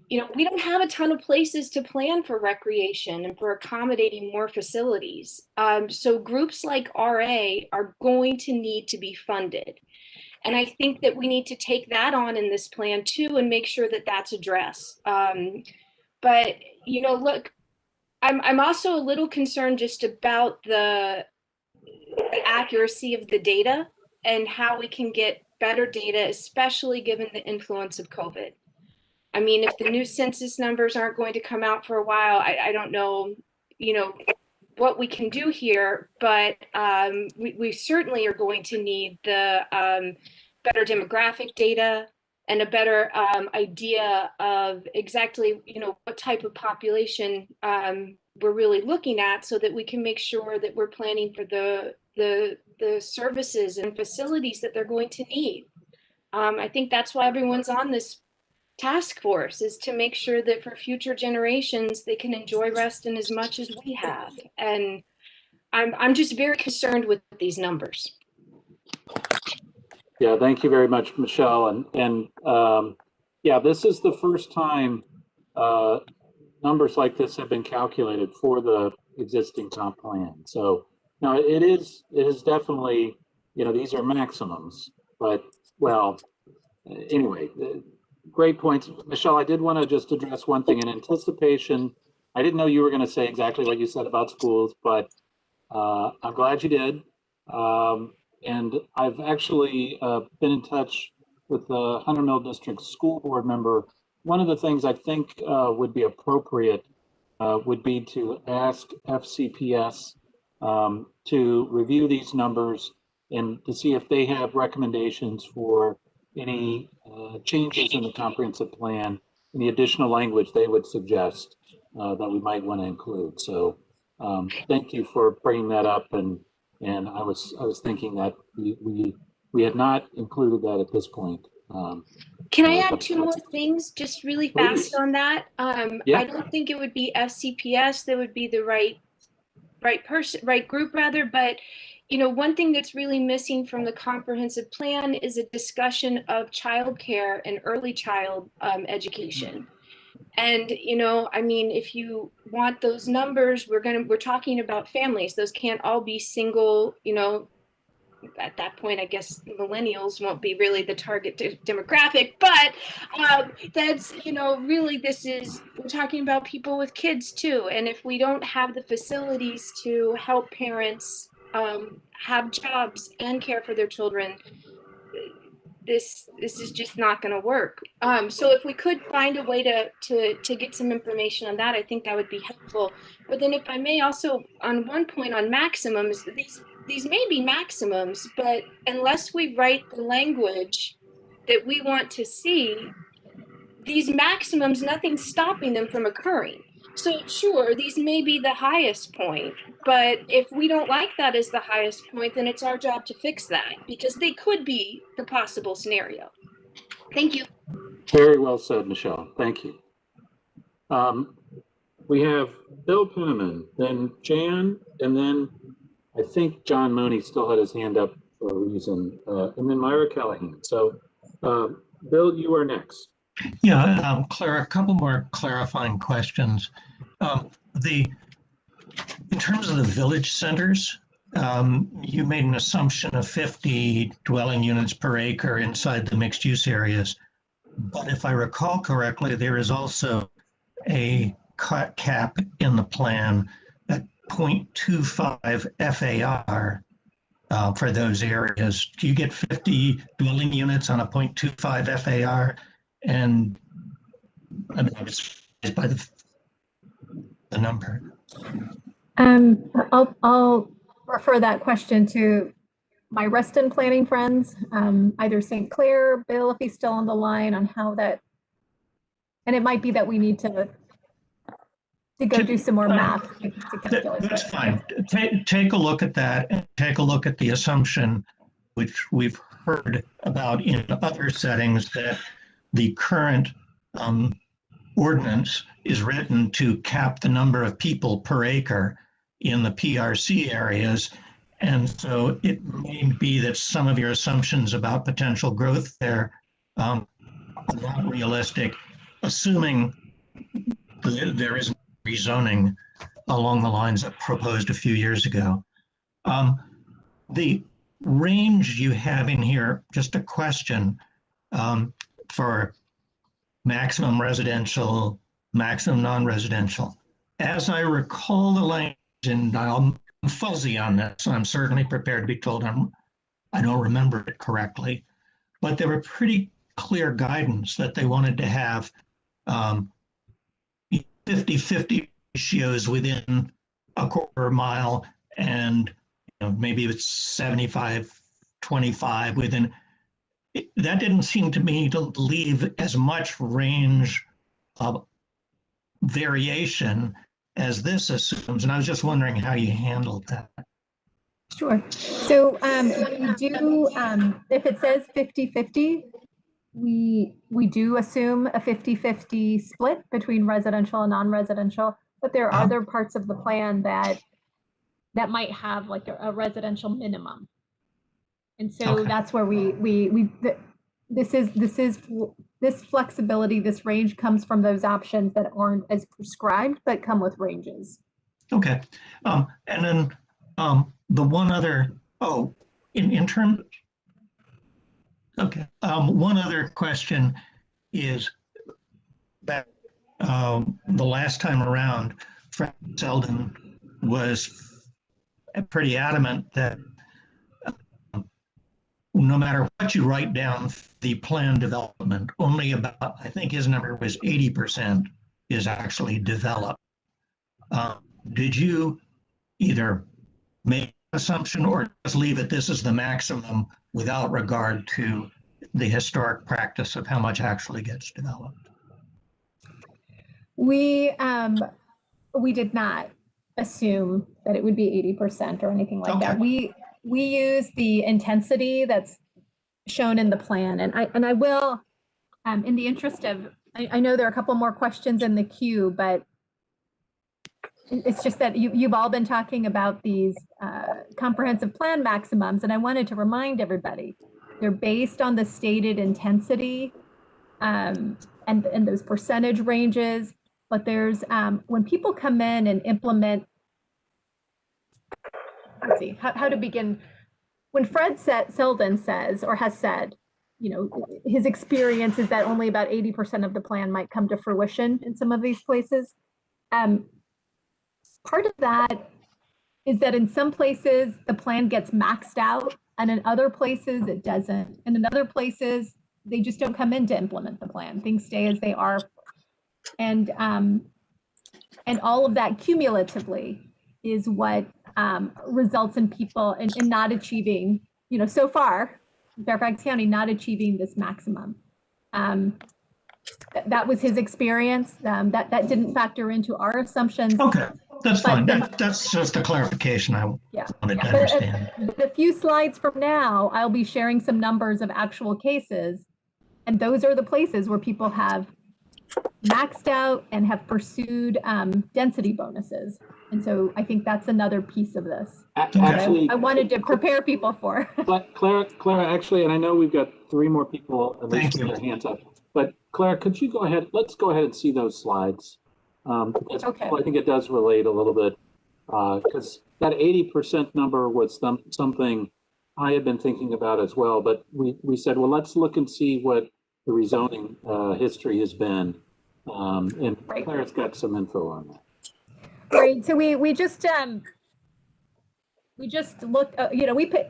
we don't have a ton of places to plan for recreation and for accommodating more facilities. So groups like RA are going to need to be funded. And I think that we need to take that on in this plan too and make sure that that's addressed. But, look, I'm also a little concerned just about the accuracy of the data and how we can get better data, especially given the influence of COVID. I mean, if the new census numbers aren't going to come out for a while, I don't know, what we can do here, but we certainly are going to need the better demographic data and a better idea of exactly, what type of population we're really looking at, so that we can make sure that we're planning for the services and facilities that they're going to need. I think that's why everyone's on this task force, is to make sure that for future generations they can enjoy Reston as much as we have. And I'm just very concerned with these numbers. Yeah, thank you very much, Michelle. And yeah, this is the first time numbers like this have been calculated for the existing comp plan. So now it is definitely, these are maximums, but well, anyway, great points. Michelle, I did want to just address one thing in anticipation. I didn't know you were going to say exactly what you said about schools, but I'm glad you did. And I've actually been in touch with the Hunter Mill District School Board member. One of the things I think would be appropriate would be to ask FCPS to review these numbers and to see if they have recommendations for any changes in the comprehensive plan, any additional language they would suggest that we might want to include. So thank you for bringing that up. And I was thinking that we had not included that at this point. Can I add two more things just really fast on that? Yeah. I don't think it would be FCPS that would be the right group rather, but one thing that's really missing from the comprehensive plan is a discussion of childcare and early child education. And I mean, if you want those numbers, we're talking about families. Those can't all be single, at that point, I guess millennials won't be really the target demographic, but that's, really we're talking about people with kids too. And if we don't have the facilities to help parents have jobs and care for their children, this is just not going to work. So if we could find a way to get some information on that, I think that would be helpful. But then if I may also, on one point on maximums, these may be maximums, but unless we write the language that we want to see, these maximums, nothing's stopping them from occurring. So sure, these may be the highest point, but if we don't like that as the highest point, then it's our job to fix that, because they could be the possible scenario. Thank you. Very well said, Michelle. Thank you. We have Bill Penniman, then Jan, and then I think John Mooney still had his hand up for a reason, and then Myra Callahan. So Bill, you are next. Yeah, Claire, a couple more clarifying questions. In terms of the village centers, you made an assumption of 50 dwelling units per acre inside the mixed use areas. But if I recall correctly, there is also a cap in the plan at 0.25 FAR for those areas. Do you get 50 dwelling units on a 0.25 FAR? And I mean, I'm surprised by the number. I'll refer that question to my Reston planning friends, either St. Clair, Bill, if he's still on the line, on how that, and it might be that we need to go do some more math to calculate. That's fine. Take a look at that and take a look at the assumption, which we've heard about in other settings, that the current ordinance is written to cap the number of people per acre in the PRC areas. And so it may be that some of your assumptions about potential growth there are not realistic, assuming there is rezoning along the lines that proposed a few years ago. The range you have in here, just a question, for maximum residential, maximum non-residential. As I recall the language, and I'm fuzzy on this, so I'm certainly prepared to be told I don't remember it correctly, but there were pretty clear guidance that they wanted to have 50-50 ratios within a quarter mile, and maybe it's 75-25 within. That didn't seem to me to leave as much range of variation as this assumes, and I was just wondering how you handled that. Sure. So we do, if it says 50-50, we do assume a 50-50 split between residential and non-residential, but there are other parts of the plan that might have like a residential minimum. And so that's where this flexibility, this range comes from those options that aren't as prescribed, but come with ranges. Okay. And then the one other, in terms, okay. One other question is that the last time around, Fred Selden was pretty adamant that no matter what you write down the plan development, only about, I think his number was 80% is actually developed. Did you either make an assumption or just leave it, this is the maximum without regard to the historic practice of how much actually gets developed? We did not assume that it would be 80% or anything like that. We use the intensity that's shown in the plan, and I will, in the interest of, I know there are a couple more questions in the queue, but it's just that you've all been talking about these comprehensive plan maximums, and I wanted to remind everybody, they're based on the stated intensity and those percentage ranges, but there's, when people come in and implement, let's see, how to begin. When Fred Selden says, or has said, his experience is that only about 80% of the plan might come to fruition in some of these places. Part of that is that in some places the plan gets maxed out, and in other places it doesn't. And in other places, they just don't come in to implement the plan. Things stay as they are. And all of that cumulatively is what results in people in not achieving, so far, Fairfax County not achieving this maximum. That was his experience. That didn't factor into our assumptions. Okay, that's fine. That's just a clarification I wanted to understand. But a few slides from now, I'll be sharing some numbers of actual cases, and those are the places where people have maxed out and have pursued density bonuses. And so I think that's another piece of this. Actually, I wanted to prepare people for. But Clara, actually, and I know we've got 3 more people at least with their hands up. But Clara, could you go ahead? Let's go ahead and see those slides. Okay. I think it does relate a little bit because that 80% number was something I had been thinking about as well. But we said, well, let's look and see what the rezoning history has been. And Clara's got some info on that. Right. So we just looked. We put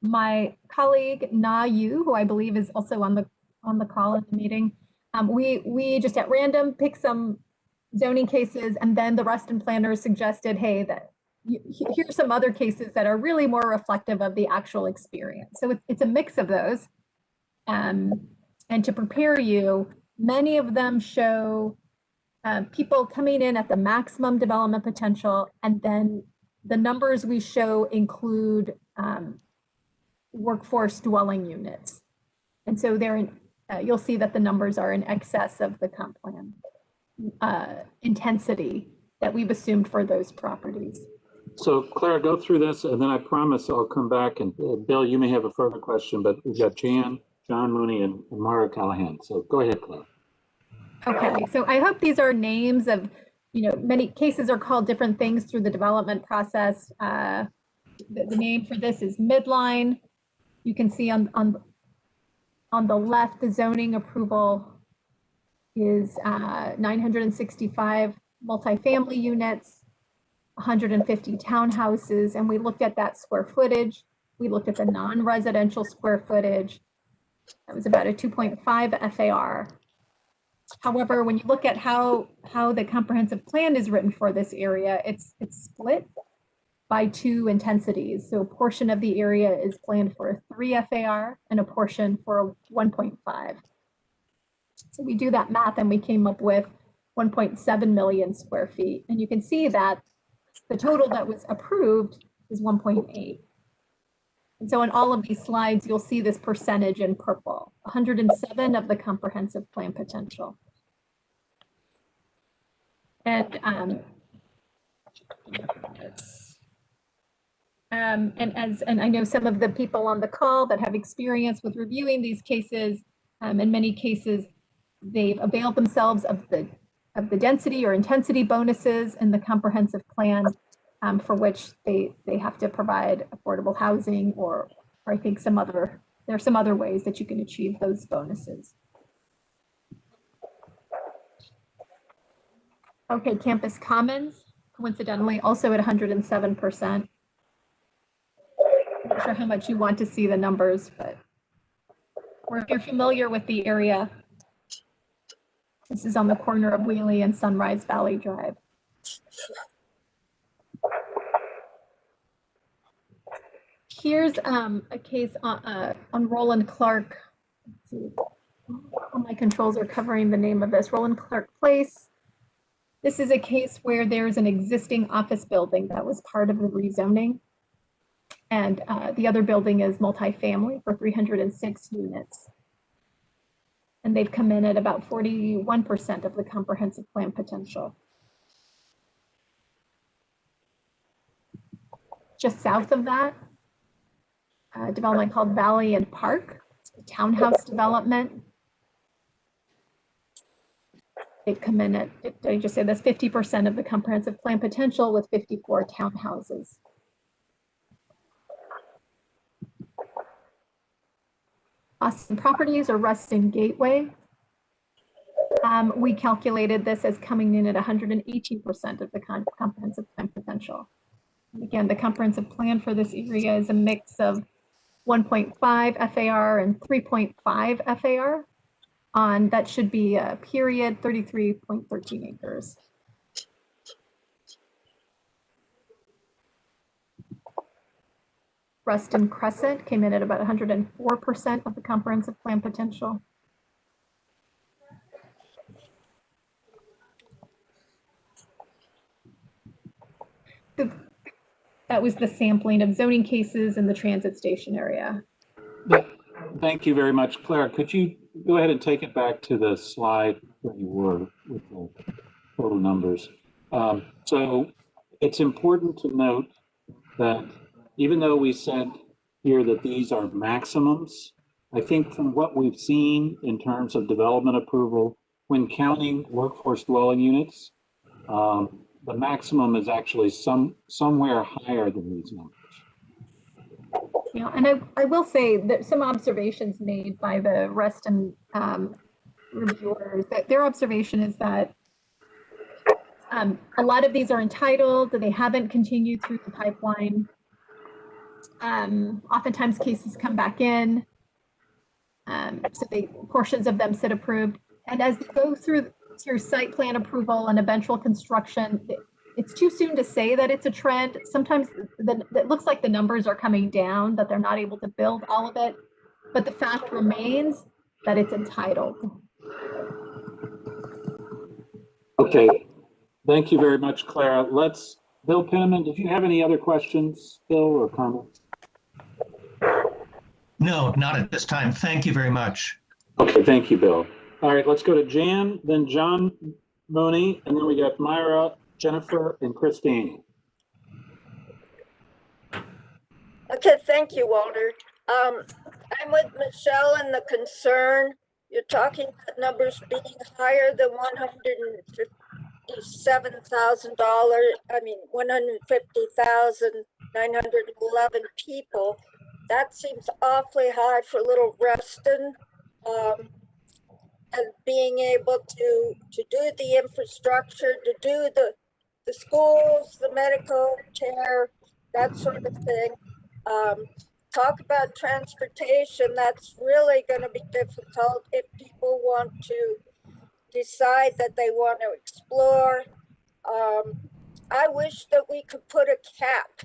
my colleague Na Yu, who I believe is also on the call in the meeting. We just at random picked some zoning cases, and then the Reston planners suggested, hey, that here's some other cases that are really more reflective of the actual experience. So it's a mix of those. And to prepare you, many of them show people coming in at the maximum development potential, and then the numbers we show include workforce dwelling units. And so they're in, you'll see that the numbers are in excess of the comp plan intensity that we've assumed for those properties. So Clara, go through this, and then I promise I'll come back. And Bill, you may have a further question, but we've got John Mooney, and Mara Callahan. So go ahead, Clara. Okay, so I hope these are names of, many cases are called different things through the development process. The name for this is Midline. You can see on the left, the zoning approval is 965 multifamily units, 150 townhouses, and we looked at that square footage. We looked at the non-residential square footage. That was about a 2.5 FAR. However, when you look at how the comprehensive plan is written for this area, it's split by 2 intensities. So a portion of the area is planned for a 3 FAR and a portion for a 1.5. So we do that math and we came up with 1.7 million square feet. And you can see that the total that was approved is 1.8. And so on all of these slides, you'll see this percentage in purple, 107 of the comprehensive plan potential. And I know some of the people on the call that have experience with reviewing these cases, in many cases, they've availed themselves of the density or intensity bonuses in the comprehensive plan, for which they have to provide affordable housing, or I think there are some other ways that you can achieve those bonuses. Okay, Campus Commons, coincidentally, also at 107%. I'm not sure how much you want to see the numbers, but or if you're familiar with the area, this is on the corner of Wheelie and Sunrise Valley Drive. Here's a case on Roland Clark. Let's see. All my controls are covering the name of this, Roland Clark Place. This is a case where there's an existing office building that was part of the rezoning. And the other building is multifamily for 306 units. And they've come in at about 41% of the comprehensive plan potential. Just south of that, a development called Valley and Park, it's a townhouse development. They've come in at, I just say that's 50% of the comprehensive plan potential with 54 townhouses. Austin Properties or Reston Gateway. We calculated this as coming in at 118% of the comprehensive plan potential. And again, the comprehensive plan for this area is a mix of 1.5 FAR and 3.5 FAR on, that should be a period 33.13 acres. Reston Crescent came in at about 104% of the comprehensive plan potential. That was the sampling of zoning cases in the transit station area. Yeah, thank you very much. Clara, could you go ahead and take it back to the slide where you were with the total numbers? So it's important to note that even though we said here that these are maximums, I think from what we've seen in terms of development approval, when counting workforce dwelling units, the maximum is actually somewhere higher than these numbers. Yeah, and I will say that some observations made by the Reston reviewers, that their observation is that a lot of these are entitled, they haven't continued through the pipeline. Oftentimes cases come back in, so portions of them sit approved. And as they go through site plan approval and eventual construction, it's too soon to say that it's a trend. Sometimes it looks like the numbers are coming down, that they're not able to build all of it. But the fact remains that it's entitled. Okay, thank you very much, Clara. Bill Penniman, did you have any other questions, Bill or Carmel? No, not at this time. Thank you very much. Okay, thank you, Bill. All right, let's go to Jan, then John Mooney, and then we got Myra, Jennifer, and Christine. Okay, thank you, Walter. I'm with Michelle in the concern. You're talking about numbers being higher than $157,000. I mean, 150,911 people. That seems awfully high for little Reston. And being able to do the infrastructure, to do the schools, the medical care, that sort of thing. Talk about transportation, that's really going to be difficult if people want to decide that they want to explore. I wish that we could put a cap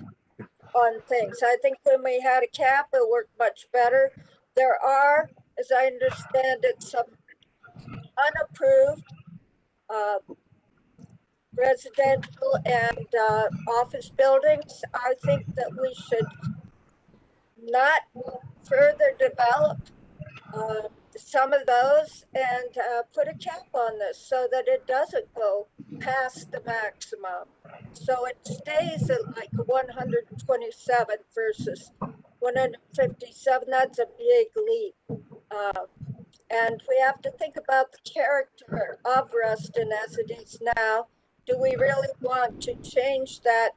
on things. I think when we had a cap, it worked much better. There are, as I understand it, some unapproved residential and office buildings. I think that we should not further develop some of those and put a cap on this so that it doesn't go past the maximum. So it stays at like 127 versus 157. That's a big leap. And we have to think about the character of Reston as it is now. Do we really want to change that?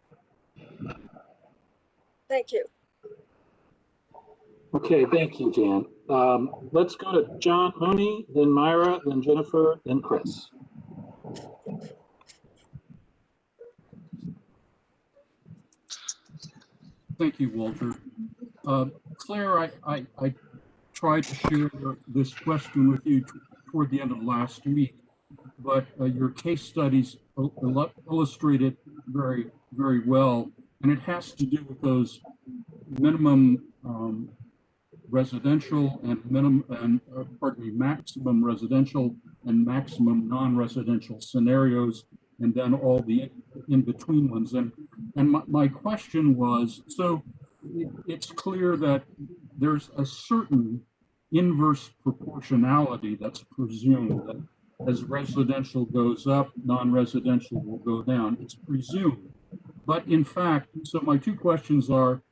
Thank you. Okay, thank you, Jan. Let's go to John Mooney, then Myra, then Jennifer, then Chris. Thank you, Walter. Claire, I tried to share this question with you toward the end of last week, but your case studies illustrate it very, very well, and it has to do with those minimum residential and maximum residential and maximum non-residential scenarios, and then all the in-between ones. And my question was, so it's clear that there's a certain inverse proportionality that's presumed, that as residential goes up, non-residential will go down. It's presumed. But in fact, so my two questions are,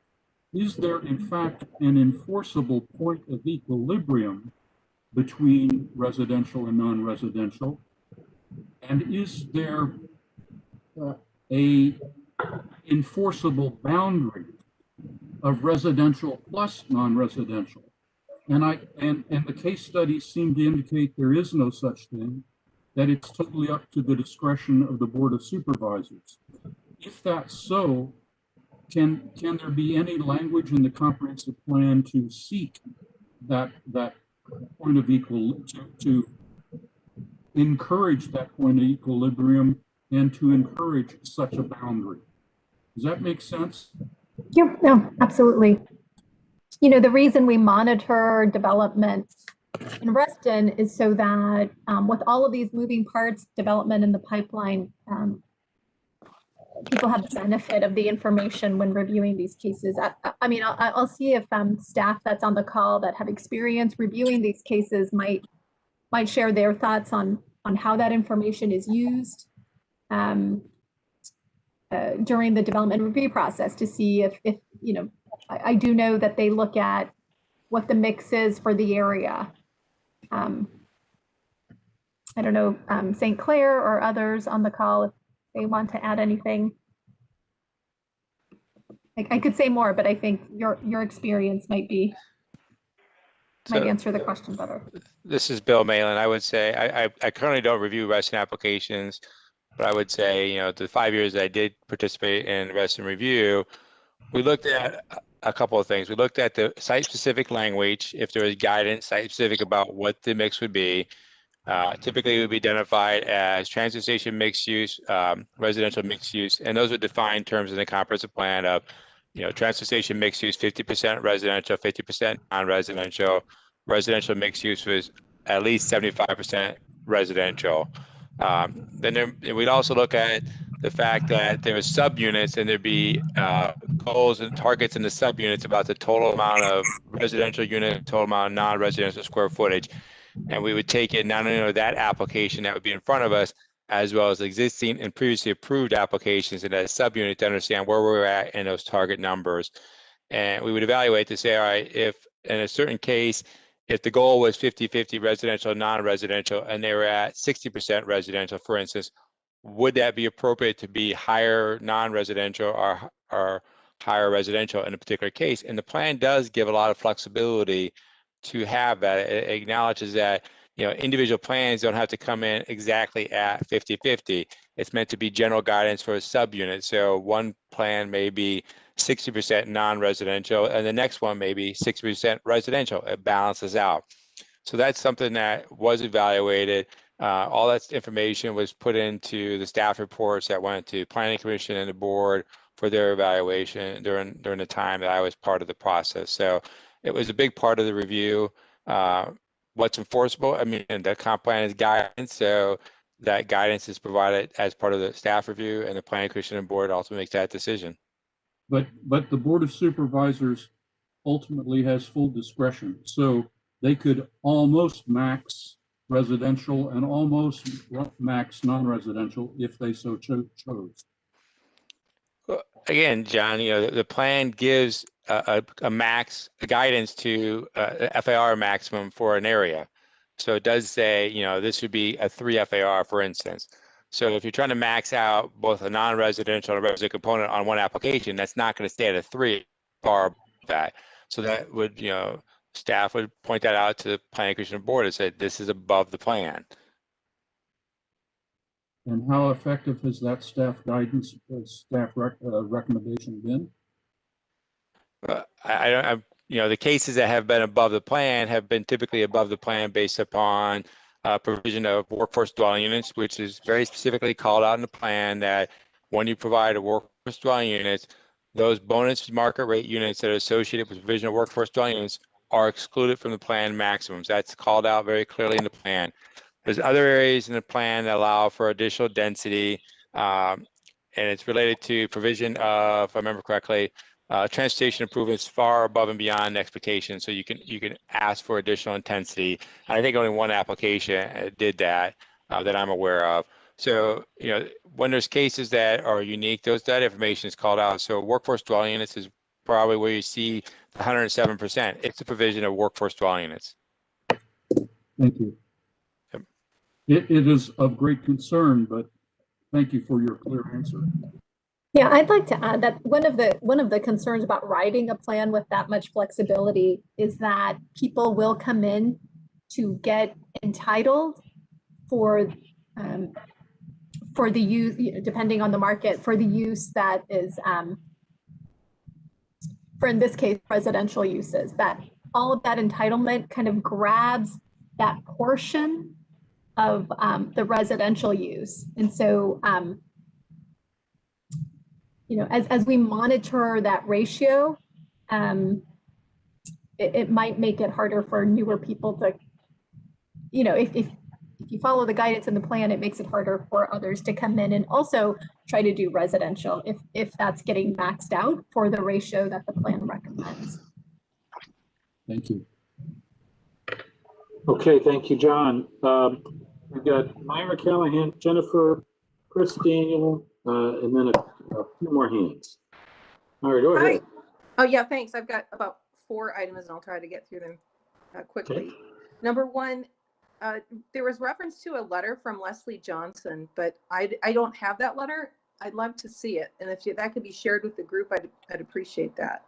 is there in fact an enforceable point of equilibrium between residential and non-residential? And is there a enforceable boundary of residential plus non-residential? And the case studies seem to indicate there is no such thing, that it's totally up to the discretion of the Board of Supervisors. If that's so, can there be any language in the comprehensive plan to seek that point of to encourage that point of equilibrium and to encourage such a boundary? Does that make sense? Yeah, no, absolutely. You know, the reason we monitor development in Reston is so that with all of these moving parts, development in the pipeline, people have the benefit of the information when reviewing these cases. I mean, I'll see if staff that's on the call that have experience reviewing these cases might share their thoughts on how that information is used during the development review process, to see if you know, I do know that they look at what the mix is for the area. I don't know, St. Clair or others on the call, if they want to add anything. I could say more, but I think your experience might answer the question better. This is Bill Malin. I would say I currently don't review Reston applications, but I would say, you know, the 5 years that I did participate in Reston review, we looked at a couple of things. We looked at the site-specific language, if there was guidance site-specific about what the mix would be. Typically, it would be identified as transfer station mixed use, residential mixed use, and those are defined terms in the comprehensive plan of, transfer station mixed use, 50% residential, 50% non-residential. Residential mixed use was at least 75% residential. Then we'd also look at the fact that there was subunits and there'd be goals and targets in the subunits about the total amount of residential unit, total amount of non-residential square footage. And we would take it not only that application that would be in front of us, as well as existing and previously approved applications in that subunit to understand where we're at in those target numbers. And we would evaluate to say, all right, if in a certain case, if the goal was 50-50 residential, non-residential, and they were at 60% residential, for instance, would that be appropriate to be higher non-residential or higher residential in a particular case? And the plan does give a lot of flexibility to have that. It acknowledges that, individual plans don't have to come in exactly at 50-50. It's meant to be general guidance for a subunit. So one plan may be 60% non-residential, and the next one may be 60% residential. It balances out. So that's something that was evaluated. All that information was put into the staff reports that went to Planning Commission and the board for their evaluation during the time that I was part of the process. So it was a big part of the review. What's enforceable? I mean, the comp plan is guidance, so that guidance is provided as part of the staff review, and the Planning Commission and board also makes that decision. But the Board of Supervisors ultimately has full discretion, so they could almost max residential and almost max non-residential if they so chose. Again, John, the plan gives a guidance to FAR maximum for an area. So it does say, this would be a 3 FAR, for instance. So if you're trying to max out both a non-residential and a residential component on one application, that's not going to stay at a 3 far above that. So that would, staff would point that out to the Planning Commission board and say, this is above the plan. And how effective has that staff guidance, staff recommendation been? The cases that have been above the plan have been typically above the plan based upon provision of workforce dwelling units, which is very specifically called out in the plan that when you provide a workforce dwelling units, those bonus market rate units that are associated with provision of workforce dwelling units are excluded from the plan maximums. That's called out very clearly in the plan. There's other areas in the plan that allow for additional density, and it's related to provision of, if I remember correctly, transportation improvements far above and beyond expectations. So you can ask for additional intensity. And I think only one application did that that I'm aware of. So when there's cases that are unique, that information is called out. So workforce dwelling units is probably where you see the 107%. It's the provision of workforce dwelling units. Thank you. It is of great concern, but thank you for your clear answer. Yeah, I'd like to add that one of the concerns about writing a plan with that much flexibility is that people will come in to get entitled for the use, depending on the market, for the use that is, for in this case, residential uses, that all of that entitlement kind of grabs that portion of the residential use. And so, as we monitor that ratio, it might make it harder for newer people to, if you follow the guidance in the plan, it makes it harder for others to come in and also try to do residential if that's getting maxed out for the ratio that the plan recommends. Thank you. Okay, thank you, John. We've got Myra Callahan, Jennifer, Chris Daniel, and then a few more hands. All right, go ahead. Hi. Oh yeah, thanks. I've got about 4 items and I'll try to get through them quickly. Okay. Number 1, there was reference to a letter from Leslie Johnson, but I don't have that letter. I'd love to see it. And if that could be shared with the group, I'd appreciate that.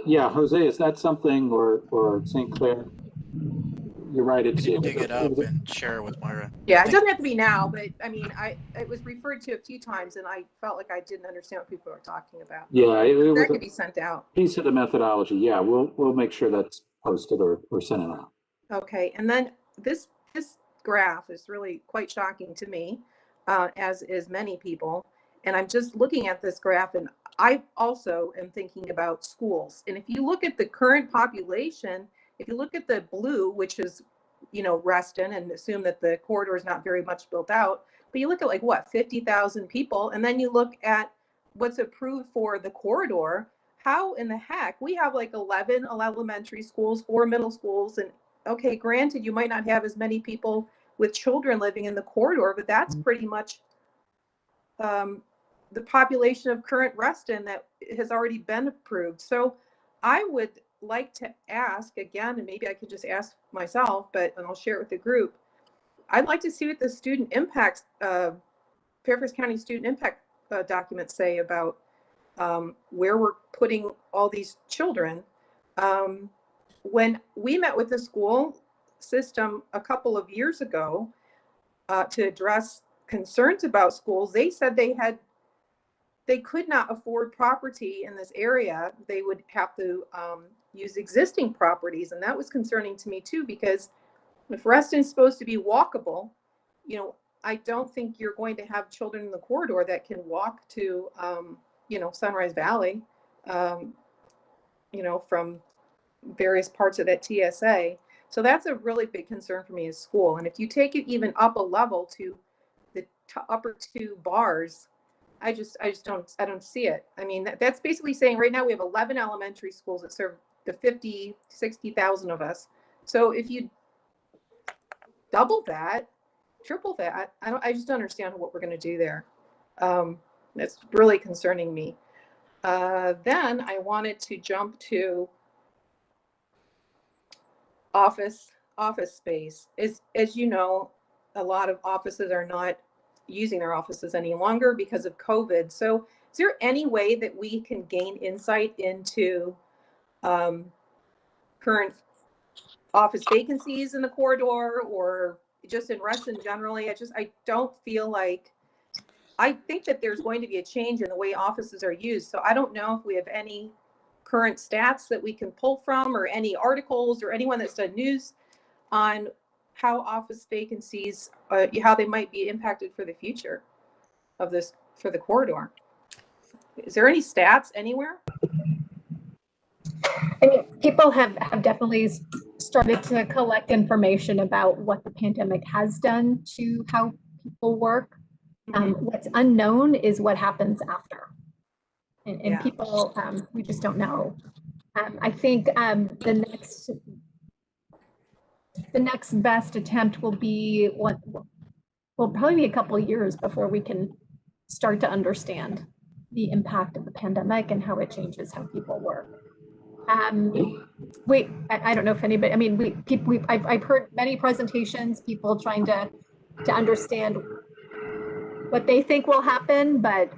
Yeah, Jose, is that something, or St. Clair? You're right. You can dig it up and share it with Myra. Yeah, it doesn't have to be now, but I mean, it was referred to a few times, and I felt like I didn't understand what people were talking about. Yeah, that could be sent out. Piece of the methodology. Yeah, we'll make sure that's posted or sent it out. Okay, and then this graph is really quite shocking to me, as is many people. And I'm just looking at this graph, and I also am thinking about schools. And if you look at the current population, if you look at the blue, which is, you know, Reston, and assume that the corridor is not very much built out, but you look at like what, 50,000 people, and then you look at what's approved for the corridor. How in the heck we have like 11 elementary schools, 4 middle schools, and okay, granted, you might not have as many people with children living in the corridor, but that's pretty much the population of current Reston that has already been approved. So I would like to ask again, and maybe I could just ask myself, and I'll share it with the group. I'd like to see what the student impact, Fairfax County student impact documents say about where we're putting all these children. When we met with the school system a couple of years ago to address concerns about schools, they said they could not afford property in this area. They would have to use existing properties, and that was concerning to me too, because if Reston's supposed to be walkable, you know, I don't think you're going to have children in the corridor that can walk to, you know, Sunrise Valley, you know, from various parts of that TSA. So that's a really big concern for me as school. And if you take it even up a level to the upper 2 bars, I don't see it. I mean, that's basically saying right now we have 11 elementary schools that serve the 50, 60,000 of us. So if you double that, triple that, I just don't understand what we're going to do there. That's really concerning me. Then I wanted to jump to office space. As you know, a lot of offices are not using their offices any longer because of COVID. So is there any way that we can gain insight into current office vacancies in the corridor, or just in Reston generally? I don't feel like, I think that there's going to be a change in the way offices are used. So I don't know if we have any current stats that we can pull from, or any articles, or anyone that's done news on how office vacancies, how they might be impacted for the future of this, for the corridor. Is there any stats anywhere? I mean, people have definitely started to collect information about what the pandemic has done to how people work. What's unknown is what happens after. And yeah. People, we just don't know. I think the next best attempt will be will probably be a couple of years before we can start to understand the impact of the pandemic and how it changes how people work. I don't know if anybody, I mean, I've heard many presentations, people trying to understand what they think will happen, but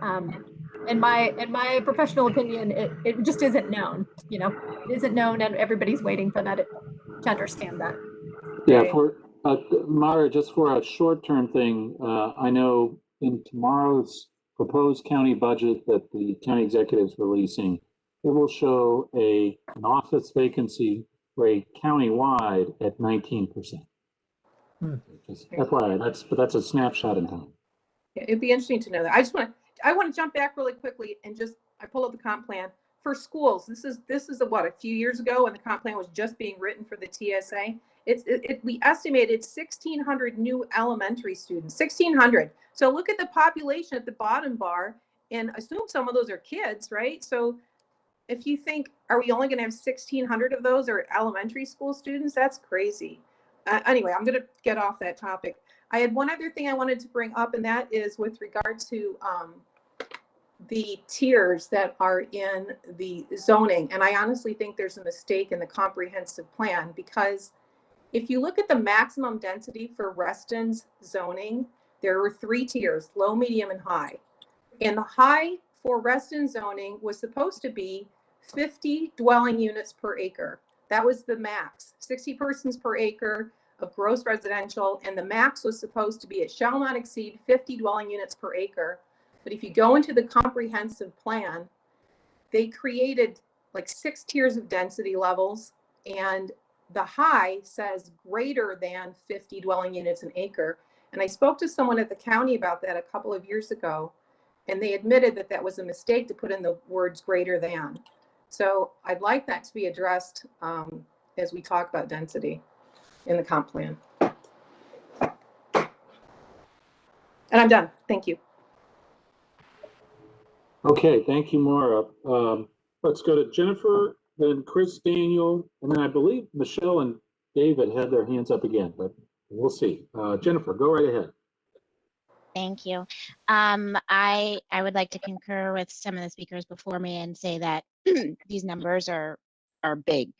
in my professional opinion, it just isn't known. You know, it isn't known, and everybody's waiting for that to understand that. Yeah, for Mara, just for a short-term thing, I know in tomorrow's proposed county budget that the county executive's releasing, it will show an office vacancy rate countywide at 19%. Just FYI, that's a snapshot in time. It'd be interesting to know that. I want to jump back really quickly and I pull up the comp plan for schools. This is a few years ago when the comp plan was just being written for the TSA. We estimated 1,600 new elementary students, 1,600. So look at the population at the bottom bar and assume some of those are kids, right? So if you think, are we only going to have 1,600 of those are elementary school students? That's crazy. Anyway, I'm going to get off that topic. I had one other thing I wanted to bring up, and that is with regard to the tiers that are in the zoning. And I honestly think there's a mistake in the comprehensive plan, because if you look at the maximum density for Reston's zoning, there were 3 tiers, low, medium, and high. And the high for Reston zoning was supposed to be 50 dwelling units per acre. That was the max, 60 persons per acre of gross residential, and the max was supposed to be, it shall not exceed 50 dwelling units per acre. But if you go into the comprehensive plan, they created like 6 tiers of density levels, and the high says greater than 50 dwelling units an acre. And I spoke to someone at the county about that a couple of years ago, and they admitted that that was a mistake to put in the words greater than. So I'd like that to be addressed as we talk about density in the comp plan. And I'm done. Thank you. Okay, thank you, Maura. Let's go to Jennifer, then Chris, Daniel, and then I believe Michelle and David had their hands up again, but we'll see. Jennifer, go right ahead. Thank you. I would like to concur with some of the speakers before me and say that these numbers are big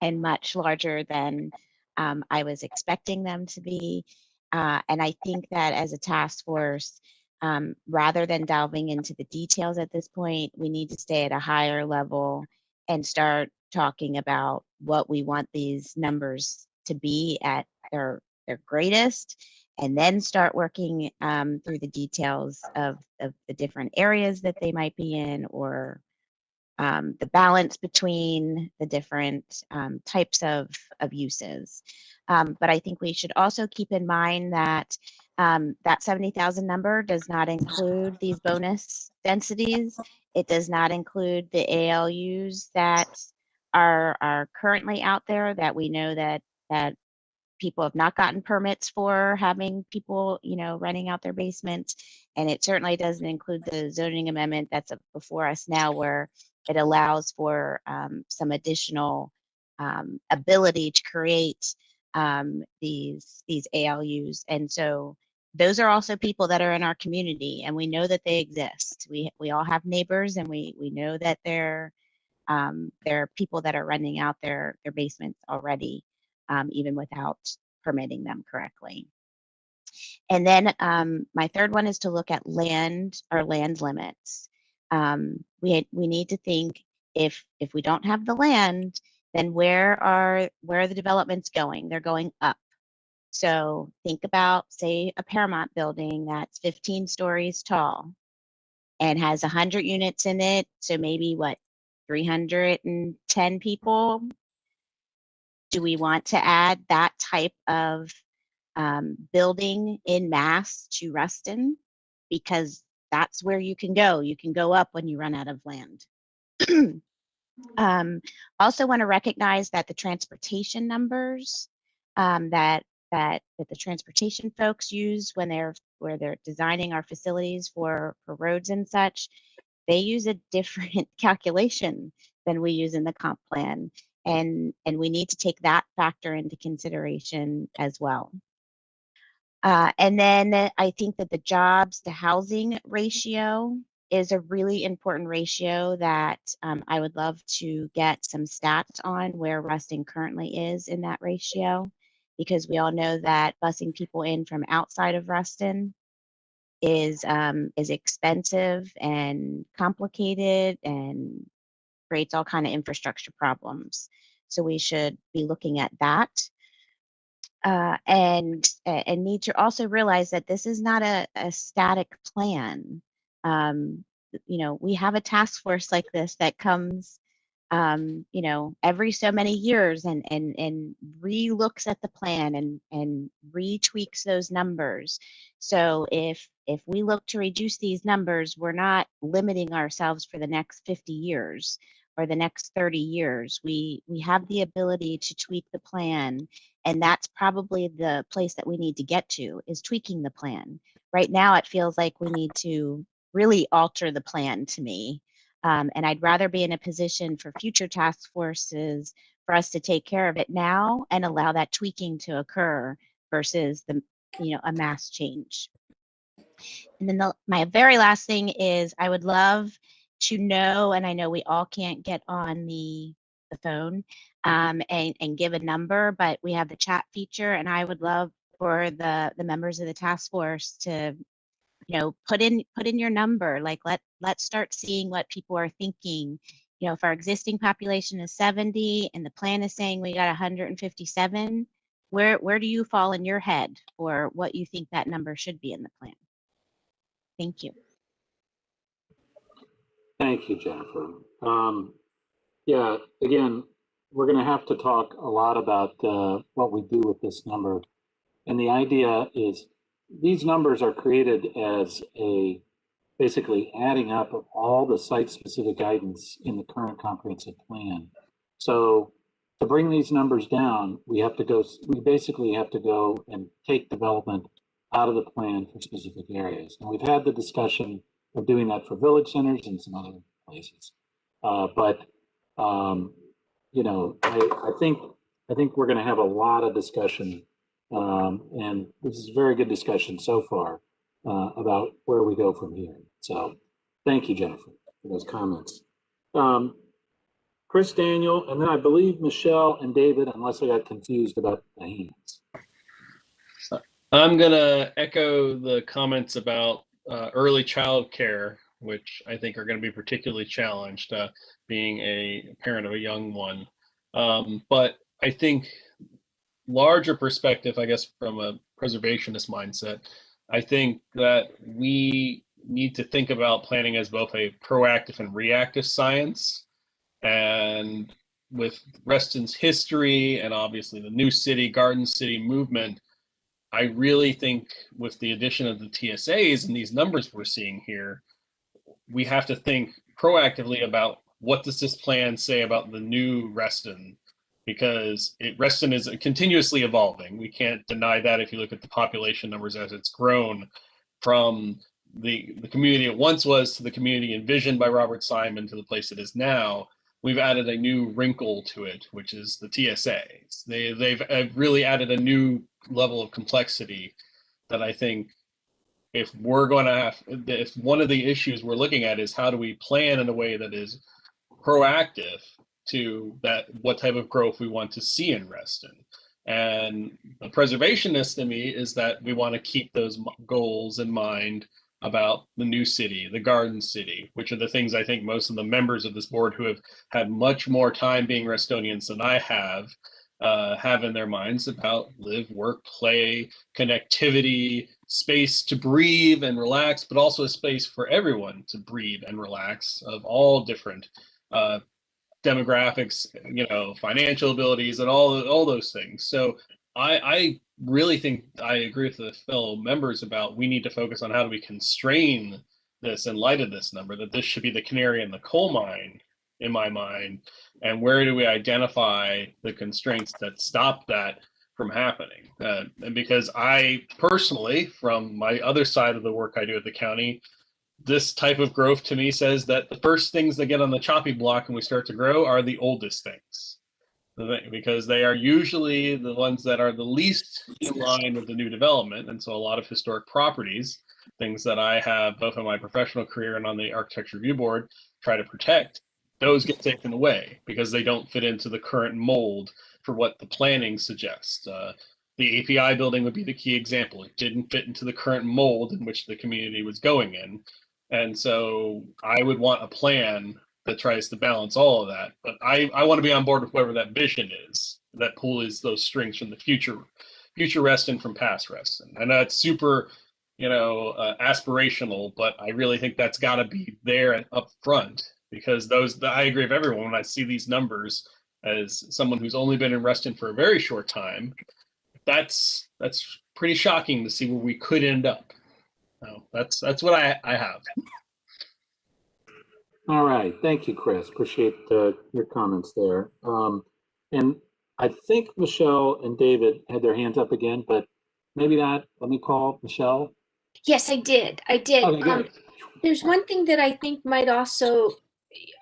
and much larger than I was expecting them to be. And I think that as a task force, rather than delving into the details at this point, we need to stay at a higher level and start talking about what we want these numbers to be at their greatest, and then start working through the details of the different areas that they might be in, or the balance between the different types of uses. But I think we should also keep in mind that that 70,000 number does not include these bonus densities. It does not include the ALUs that are currently out there that we know that people have not gotten permits for having people, renting out their basements. And it certainly doesn't include the zoning amendment that's before us now, where it allows for some additional ability to create these ALUs. And so those are also people that are in our community, and we know that they exist. We all have neighbors, and we know that there are people that are renting out their basements already, even without permitting them correctly. And then my third one is to look at land limits. We need to think, if we don't have the land, then where are the developments going? They're going up. So think about, say, a Paramount building that's 15 stories tall and has 100 units in it. So maybe 310 people. Do we want to add that type of building in mass to Reston? Because that's where you can go. You can go up when you run out of land. Also want to recognize that the transportation numbers that the transportation folks use when they're designing our facilities for roads and such, they use a different calculation than we use in the comp plan. And we need to take that factor into consideration as well. And then I think that the jobs to housing ratio is a really important ratio that I would love to get some stats on where Reston currently is in that ratio, because we all know that busing people in from outside of Reston is expensive and complicated and creates all kind of infrastructure problems. So we should be looking at that. And need to also realize that this is not a static plan. We have a task force like this that comes, every so many years and re-looks at the plan and retweaks those numbers. So if we look to reduce these numbers, we're not limiting ourselves for the next 50 years or the next 30 years. We have the ability to tweak the plan. And that's probably the place that we need to get to, is tweaking the plan. Right now, it feels like we need to really alter the plan to me. And I'd rather be in a position for future task forces for us to take care of it now and allow that tweaking to occur versus a mass change. And then my very last thing is, I would love to know, and I know we all can't get on the phone and give a number, but we have the chat feature, and I would love for the members of the task force to put in your number. Like, let's start seeing what people are thinking. If our existing population is 70 and the plan is saying we got 157, where do you fall in your head for what you think that number should be in the plan? Thank you. Thank you, Jennifer. Yeah, again, we're going to have to talk a lot about what we do with this number. And the idea is these numbers are created as a basically adding up of all the site-specific guidance in the current comprehensive plan. So to bring these numbers down, we basically have to go and take development out of the plan for specific areas. And we've had the discussion of doing that for village centers and some other places. You know, I think we're going to have a lot of discussion, and this is a very good discussion so far about where we go from here. So, thank you, Jennifer, for those comments. Chris, Daniel, and then I believe Michelle and David, unless I got confused about the hands. I'm gonna echo the comments about early child care, which I think are going to be particularly challenged, being a parent of a young one. But I think larger perspective, I guess, from a preservationist mindset, I think that we need to think about planning as both a proactive and reactive science. And with Reston's history and obviously the new city, Garden City movement, I really think with the addition of the TSAs and these numbers we're seeing here, we have to think proactively about what does this plan say about the new Reston, because Reston is continuously evolving. We can't deny that if you look at the population numbers as it's grown from the community it once was to the community envisioned by Robert Simon to the place it is now. We've added a new wrinkle to it, which is the TSAs. They've really added a new level of complexity that I think if we're going to have, if one of the issues we're looking at is how do we plan in a way that is proactive to that, what type of growth we want to see in Reston. And the preservationist in me is that we want to keep those goals in mind about the new city, the Garden City, which are the things I think most of the members of this board who have had much more time being Restonians than I have in their minds about live, work, play, connectivity, space to breathe and relax, but also a space for everyone to breathe and relax of all different demographics, you know, financial abilities and all those things. So I really think I agree with the fellow members about we need to focus on how do we constrain this in light of this number, that this should be the canary in the coal mine in my mind, and where do we identify the constraints that stop that from happening. And because I personally, from my other side of the work I do at the county, this type of growth to me says that the first things that get on the choppy block when we start to grow are the oldest things, because they are usually the ones that are the least in line with the new development. And so a lot of historic properties, things that I have both in my professional career and on the architecture review board try to protect, those get taken away because they don't fit into the current mold for what the planning suggests. The API building would be the key example. It didn't fit into the current mold in which the community was going in. And so I would want a plan that tries to balance all of that. But I want to be on board with whatever that vision is, that pulls those strings from the future Reston from past Reston. I know it's super, you know, aspirational, but I really think that's got to be there and up front, because I agree with everyone when I see these numbers as someone who's only been in Reston for a very short time. That's pretty shocking to see where we could end up. So that's what I have. All right, thank you, Chris. Appreciate your comments there. And I think Michelle and David had their hands up again, but maybe not. Let me call Michelle. Yes, I did. Okay, There's one thing that I think might also,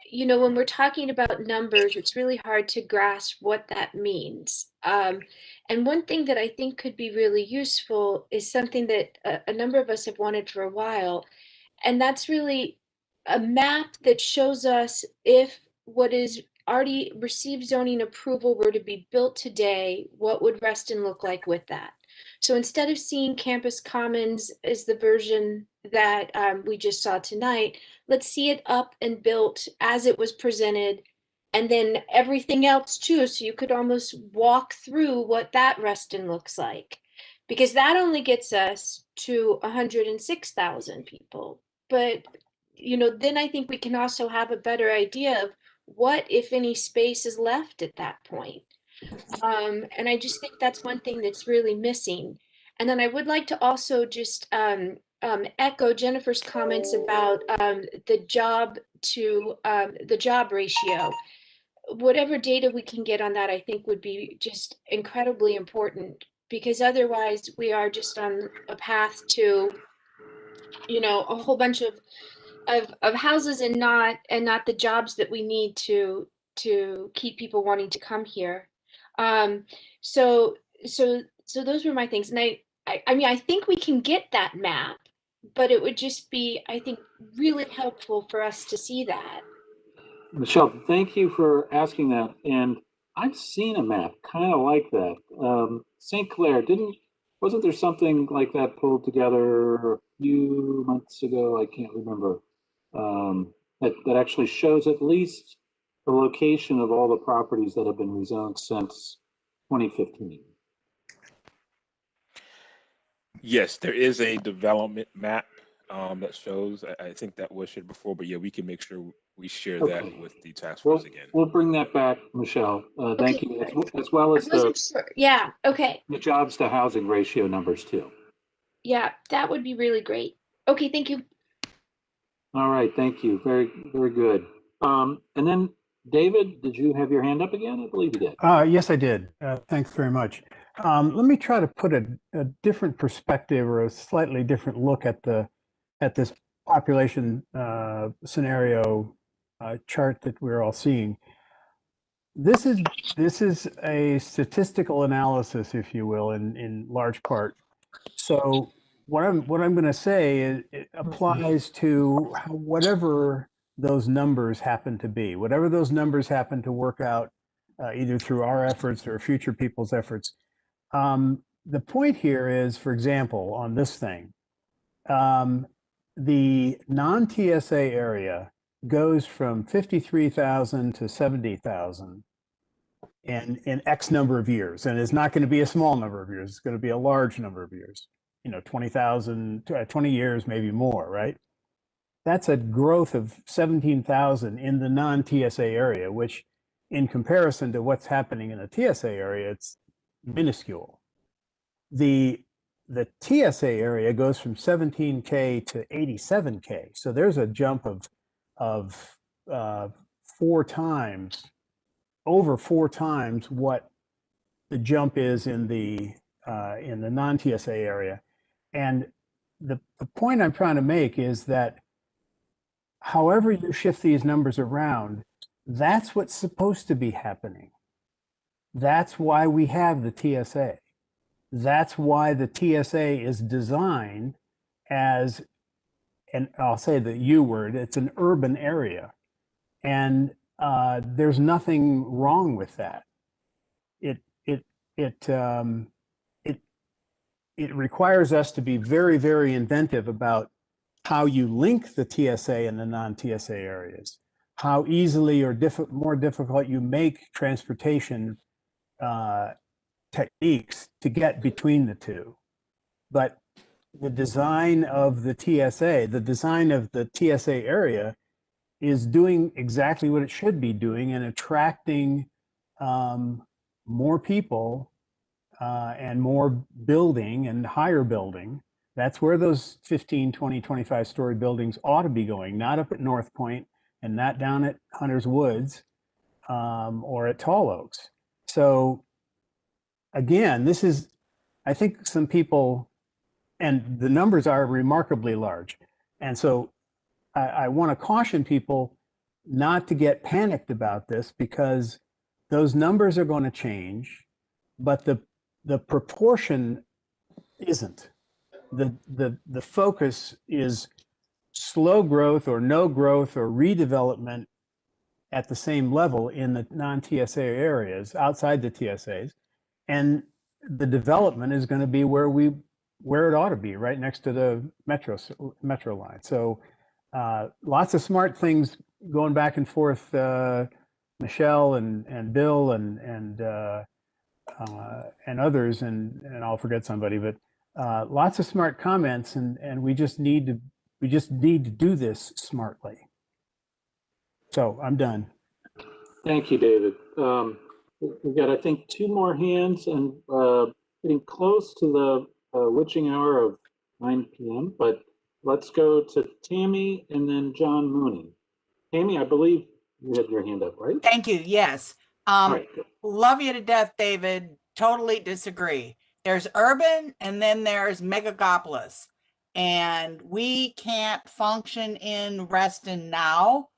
you know, when we're talking about numbers, it's really hard to grasp what that means. And one thing that I think could be really useful is something that a number of us have wanted for a while, and that's really a map that shows us if what is already received zoning approval were to be built today, what would Reston look like with that? So instead of seeing Campus Commons as the version that we just saw tonight, let's see it up and built as it was presented, and then everything else too. So you could almost walk through what that Reston looks like, because that only gets us to 106,000 people. But, you know, then I think we can also have a better idea of what, if any, space is left at that point? And I just think that's one thing that's really missing. And then I would like to also just echo Jennifer's comments about the job ratio. Whatever data we can get on that, I think would be just incredibly important, because otherwise we are just on a path to, a whole bunch of houses and not the jobs that we need to keep people wanting to come here. So so those were my things. And I mean, I think we can get that map, but it would just be, I think, really helpful for us to see that. Michelle, thank you for asking that. And I've seen a map kind of like that. St. Clair, wasn't there something like that pulled together a few months ago? I can't remember. That actually shows at least the location of all the properties that have been rezoned since 2015. Yes, there is a development map that shows. I think that was shared before, but yeah, we can make sure we share that Okay. with the task force again. We'll bring that back, Michelle. Thank Okay, you, as well as I wasn't sure. Yeah, okay. the jobs to housing ratio numbers too. Yeah, that would be really great. Okay, thank you. All right, thank you. Very, very good. And then David, did you have your hand up again? I believe you did. Yes, I did. Thanks very much. Let me try to put a different perspective or a slightly different look at this population scenario chart that we're all seeing. This is a statistical analysis, if you will, in large part. So what I'm going to say is it applies to whatever those numbers happen to be, whatever those numbers happen to work out, either through our efforts or future people's efforts. The point here is, for example, on this thing, the non-TSA area goes from 53,000 to 70,000 in X number of years. And it's not going to be a small number of years. It's going to be a large number of years, 20,000, 20 years, maybe more, right? That's a growth of 17,000 in the non-TSA area, which in comparison to what's happening in the TSA area, it's minuscule. The TSA area goes from 17K to 87K. So there's a jump of 4 times, over 4 times what the jump is in the non-TSA area. And the point I'm trying to make is that however you shift these numbers around, that's what's supposed to be happening. That's why we have the TSA. That's why the TSA is designed as, and I'll say the U word, it's an urban area. And there's nothing wrong with that. It requires us to be very, very inventive about how you link the TSA and the non-TSA areas, how easily or more difficult you make transportation techniques to get between the two. But the design of the TSA, the design of the TSA area is doing exactly what it should be doing and attracting more people and more building and higher building. That's where those 15, 20, 25-story buildings ought to be going, not up at North Point and not down at Hunter's Woods or at Tall Oaks. So again, this is, I think some people, and the numbers are remarkably large. And so I want to caution people not to get panicked about this, because those numbers are going to change, but the proportion isn't. The focus is slow growth or no growth or redevelopment at the same level in the non-TSA areas outside the TSAs. And the development is going to be where it ought to be, right next to the metro line. So lots of smart things going back and forth, Michelle and Bill and others, and I'll forget somebody, but lots of smart comments, and we just need to do this smartly. So I'm done. Thank you, David. We've got, I think, 2 more hands and getting close to the witching hour of 9 p.m., but let's go to Tammy and then John Mooney. Tammy, I believe you had your hand up, right? Thank you. Yes. All right, good. Love you to death, David. Totally disagree. There's urban and then there's megapolis. And we can't function in Reston now.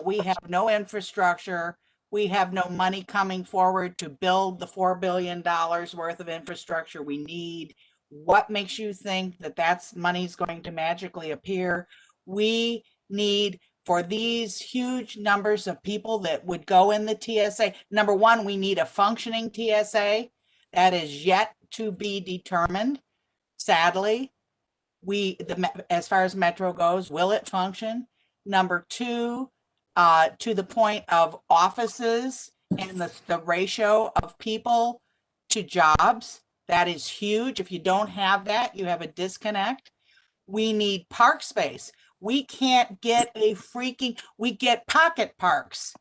We have no infrastructure. We have no money coming forward to build the $4 billion worth of infrastructure we need. What makes you think that that's money's going to magically appear? We need, for these huge numbers of people that would go in the TSA, number one, we need a functioning TSA. That is yet to be determined. Sadly, as far as Metro goes, will it function? Number two, to the point of offices and the ratio of people to jobs, that is huge. If you don't have that, you have a disconnect. We need park space. We can't get we get pocket parks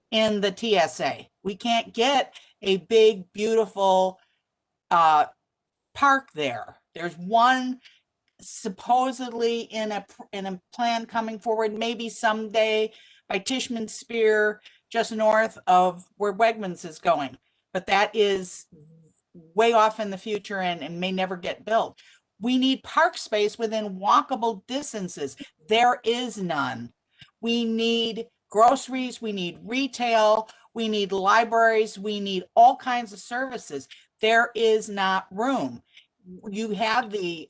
in the TSA. We can't get a big, beautiful park there. There's one supposedly in a plan coming forward, maybe someday, by Tishman Spear, just north of where Wegmans is going. But that is way off in the future and may never get built. We need park space within walkable distances. There is none. We need groceries, we need retail, we need libraries, we need all kinds of services. There is not room. You have the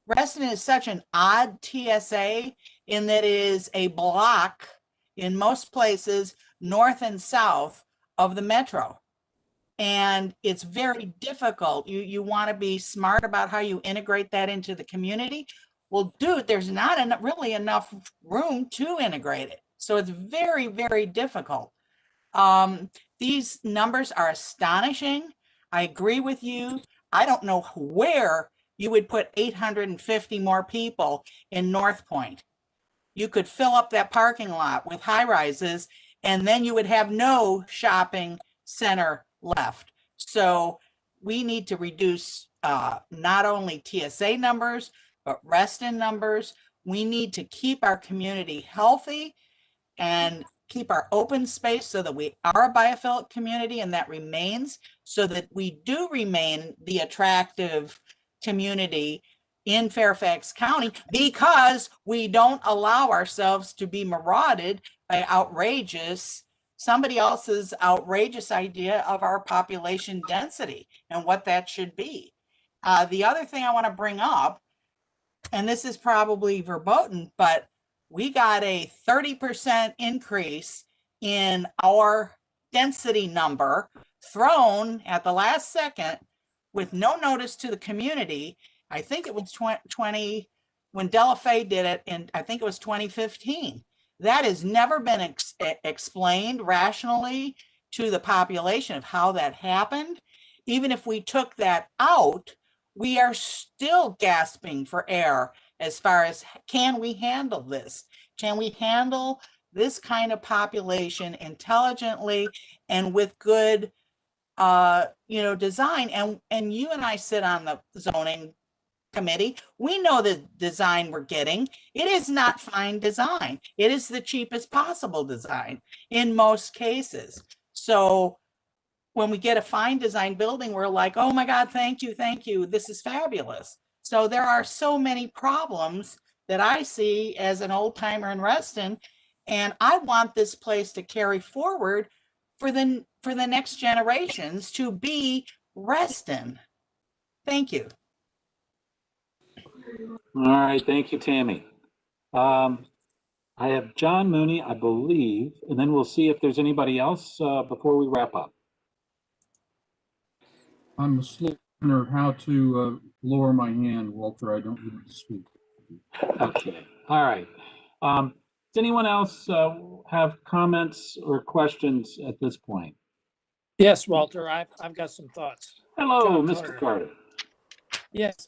Reston is such an odd TSA in that it is a block in most places north and south of the metro. And it's very difficult. You want to be smart about how you integrate that into the community. Well, dude, there's not really enough room to integrate it. So it's very, very difficult. These numbers are astonishing. I agree with you. I don't know where you would put 850 more people in North Point. You could fill up that parking lot with high rises and then you would have no shopping center left. So we need to reduce not only TSA numbers, but Reston numbers. We need to keep our community healthy and keep our open space so that we are a biophilic community and that remains, so that we do remain the attractive community in Fairfax County, because we don't allow ourselves to be marauded by somebody else's outrageous idea of our population density and what that should be. The other thing I want to bring up, and this is probably verboten, but we got a 30% increase in our density number thrown at the last second with no notice to the community. I think it was 20 when Della Fay did it, and I think it was 2015. That has never been explained rationally to the population of how that happened. Even if we took that out, we are still gasping for air as far as, can we handle this? Can we handle this kind of population intelligently and with good design? And you and I sit on the zoning committee. We know the design we're getting. It is not fine design. It is the cheapest possible design in most cases. So when we get a fine design building, we're like, oh my God, thank you. This is fabulous. So there are so many problems that I see as an old timer in Reston, and I want this place to carry forward for the next generations to be Reston. Thank you. All right, thank you, Tammy. I have John Mooney, I believe, and then we'll see if there's anybody else before we wrap up. I'm a slow learner how to lower my hand, Walter. I don't need to speak. Okay. All right. Does anyone else have comments or questions at this point? Yes, Walter, I've got some thoughts. Hello, Mr. Carter. Yes.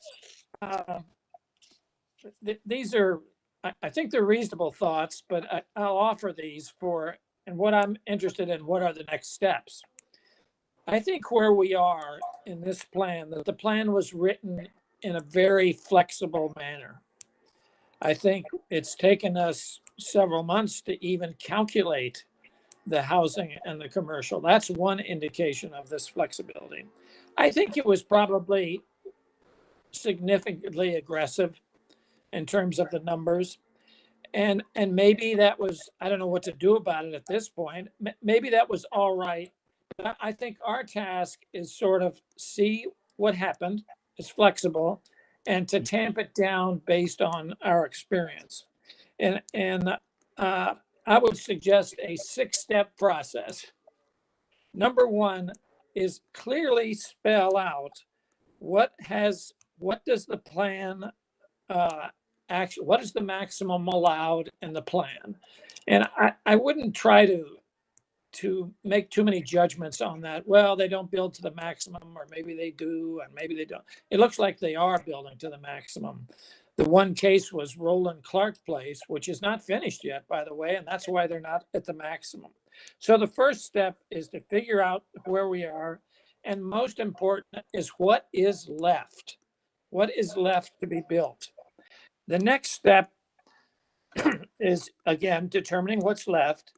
These are I think they're reasonable thoughts, but I'll offer these for, and what I'm interested in, what are the next steps? I think where we are in this plan, that the plan was written in a very flexible manner. I think it's taken us several months to even calculate the housing and the commercial. That's one indication of this flexibility. I think it was probably significantly aggressive in terms of the numbers. And maybe that was, I don't know what to do about it at this point. Maybe that was all right. But I think our task is sort of see what happened, it's flexible, and to tamp it down based on our experience. And I would suggest a 6-step process. Number one is clearly spell out what does the plan actually, what is the maximum allowed in the plan? And I wouldn't try to make too many judgments on that. Well, they don't build to the maximum, or maybe they do, and maybe they don't. It looks like they are building to the maximum. The one case was Roland Clark Place, which is not finished yet, by the way, and that's why they're not at the maximum. So the first step is to figure out where we are. And most important is what is left. What is left to be built? The next step is, again, determining what's left.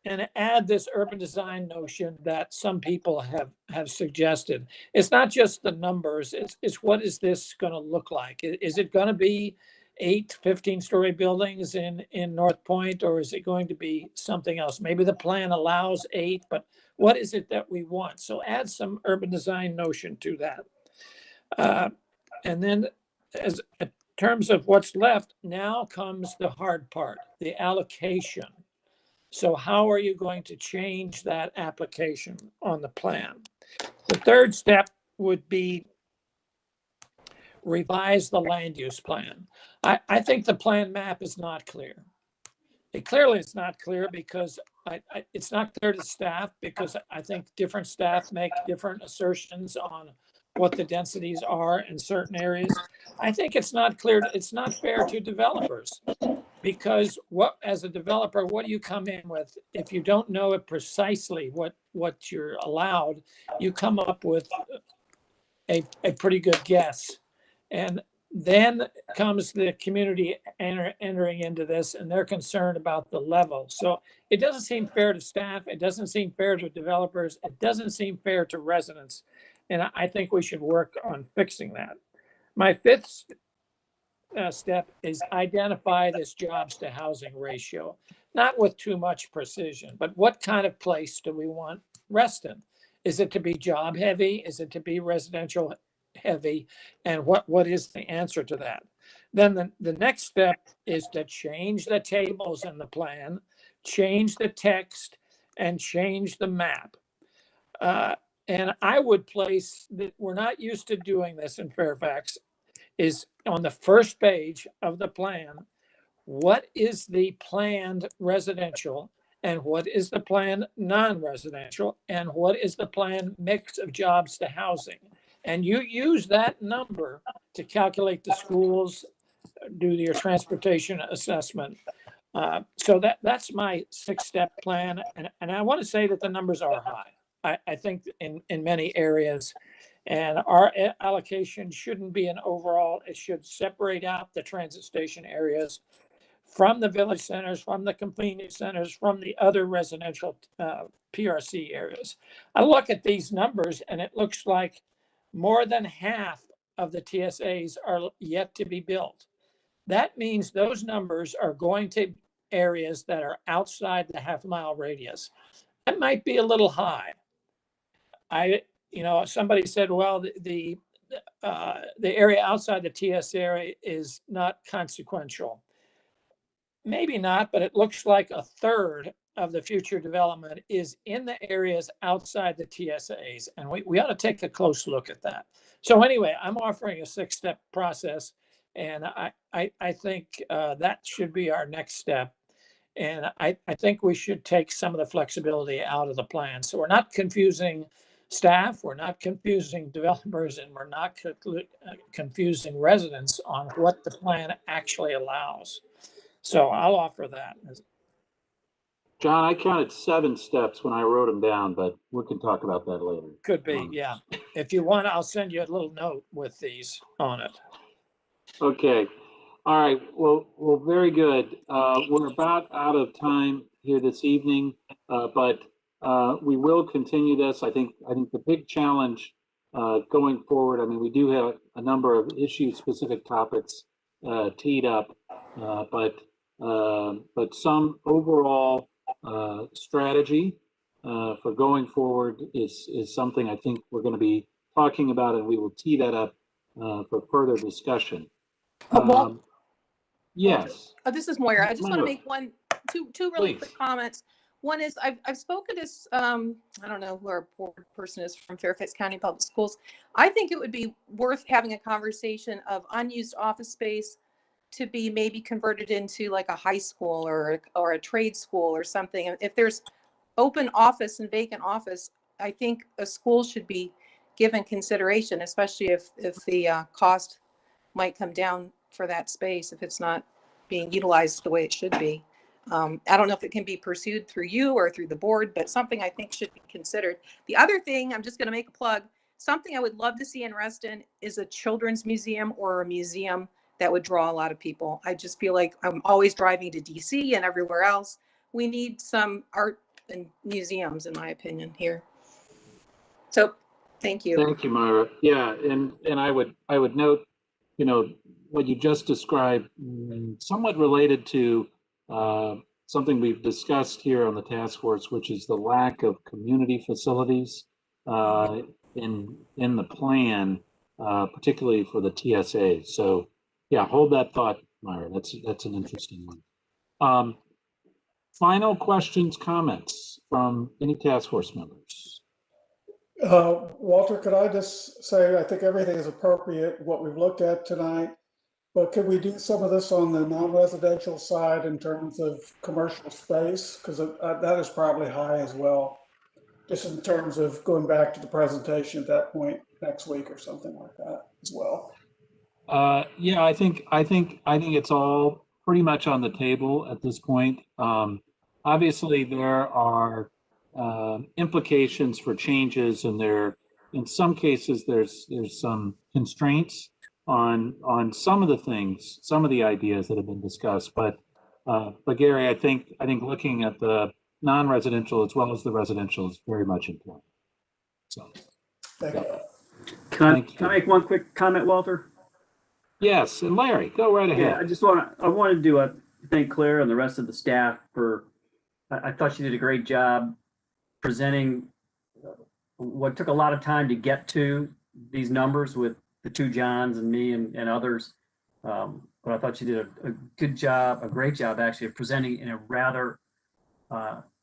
And add this urban design notion that some people have suggested. It's not just the numbers, it's what is this going to look like? Is it going to be 8 15-story buildings in North Point, or is it going to be something else? Maybe the plan allows 8, but what is it that we want? So add some urban design notion to that. And then as in terms of what's left, now comes the hard part, the allocation. So how are you going to change that application on the plan? The third step would be revise the land use plan. I think the plan map is not clear. It clearly is not clear because it's not clear to staff, because I think different staff make different assertions on what the densities are in certain areas. I think it's not clear, it's not fair to developers. Because as a developer, what do you come in with? If you don't know it precisely what you're allowed, you come up with a pretty good guess. And then comes the community entering into this, and they're concerned about the level. So it doesn't seem fair to staff. It doesn't seem fair to developers. It doesn't seem fair to residents. And I think we should work on fixing that. My fifth step is identify this jobs to housing ratio, not with too much precision, but what kind of place do we want Reston? Is it to be job heavy? Is it to be residential heavy? And what is the answer to that? Then the next step is to change the tables in the plan, change the text, and change the map. And I would place that we're not used to doing this in Fairfax, is on the first page of the plan, what is the planned residential and what is the planned non-residential and what is the planned mix of jobs to housing? And you use that number to calculate the schools, do your transportation assessment. So that's my 6-step plan. And I want to say that the numbers are high. I think in many areas. And our allocation shouldn't be an overall, it should separate out the transit station areas from the village centers, from the convenience centers, from the other residential PRC areas. I look at these numbers and it looks like more than half of the TSAs are yet to be built. That means those numbers are going to areas that are outside the half-mile radius. That might be a little high. Somebody said, well, the area outside the TS area is not consequential. Maybe not, but it looks like a third of the future development is in the areas outside the TSAs. And we ought to take a close look at that. So anyway, I'm offering a 6-step process. And I think that should be our next step. And I think we should take some of the flexibility out of the plan. So we're not confusing staff, we're not confusing developers, and we're not confusing residents on what the plan actually allows. So I'll offer that. John, I counted 7 steps when I wrote them down, but we can talk about that later. Could be, yeah. If you want, I'll send you a little note with these on it. Okay. All right. Well, very good. We're about out of time here this evening, but we will continue this. I think the big challenge going forward, I mean, we do have a number of issue-specific topics teed up, but some overall strategy for going forward is something I think we're going to be talking about, and we will tee that up for further discussion. Yes. This is Moira. I just want to Moira. make two really Please. quick comments. One is I've spoken to I don't know who our board person is from Fairfax County Public Schools. I think it would be worth having a conversation of unused office space to be maybe converted into like a high school or a trade school or something. If there's open office and vacant office, I think a school should be given consideration, especially if the cost might come down for that space if it's not being utilized the way it should be. I don't know if it can be pursued through you or through the board, but something I think should be considered. The other thing, I'm just going to make a plug, something I would love to see in Reston is a children's museum or a museum that would draw a lot of people. I just feel like I'm always driving to DC and everywhere else. We need some art and museums, in my opinion, here. So thank you. Thank you, Myra. Yeah, and I would note, you know, what you just described, somewhat related to something we've discussed here on the task force, which is the lack of community facilities in the plan, particularly for the TSA. So, yeah, hold that thought, Myra. That's an interesting one. Final questions, comments from any task force members? Walter, could I just say, I think everything is appropriate, what we've looked at tonight, but could we do some of this on the non-residential side in terms of commercial space? Because that is probably high as well, just in terms of going back to the presentation at that point next week or something like that as well. Yeah, I think it's all pretty much on the table at this point. Obviously, there are implications for changes, and in some cases there's some constraints on some of the things, some of the ideas that have been discussed. But Gary, I think looking at the non-residential as well as the residential is very much important. So, thank you. Can I make one quick comment, Walter? Yes, and Larry, go right ahead. Yeah, I wanted to thank Claire and the rest of the staff for. I thought she did a great job presenting what took a lot of time to get to these numbers with the 2 Johns and me and others. But I thought she did a good job, a great job actually, of presenting in a rather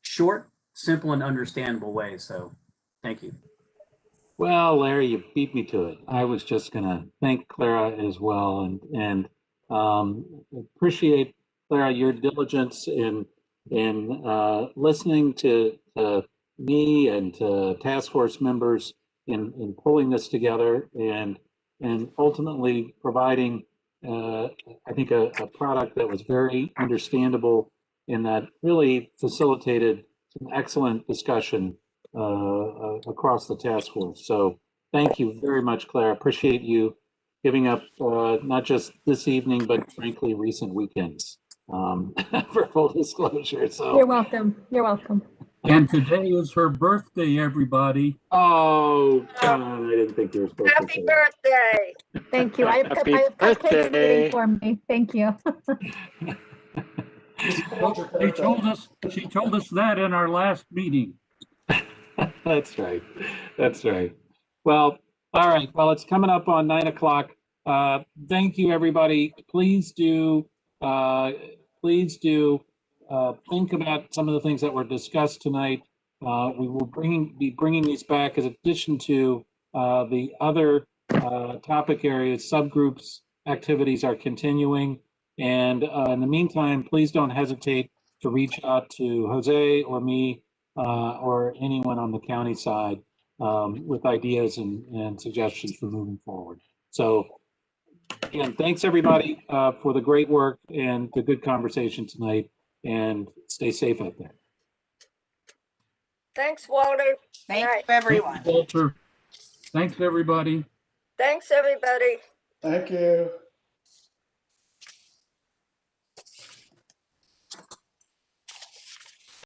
short, simple, and understandable way. So thank you. Well, Larry, you beat me to it. I was just going to thank Clara as well, and appreciate, Clara, your diligence in listening to me and to task force members in pulling this together and ultimately providing, I think, a product that was very understandable and that really facilitated some excellent discussion across the task force. So thank you very much, Claire. Appreciate you giving up not just this evening, but frankly, recent weekends for full disclosure. So You're welcome. You're welcome. And today is her birthday, everybody. Oh, God, I didn't think you were supposed to Happy say birthday. Thank you. I have cupcakes waiting for me. Thank you. She told us that in our last meeting. That's right. That's right. Well, all right. Well, it's coming up on 9 o'clock. Thank you, everybody. Please do think about some of the things that were discussed tonight. We will be bringing these back as addition to the other topic areas, subgroups, activities are continuing. And in the meantime, please don't hesitate to reach out to Jose or me or anyone on the county side with ideas and suggestions for moving forward. So again, thanks everybody for the great work and the good conversation tonight, and stay safe out there. Thanks, Walter. Thank Night. you, everyone. Walter, thanks everybody. Thanks, everybody. Thank you.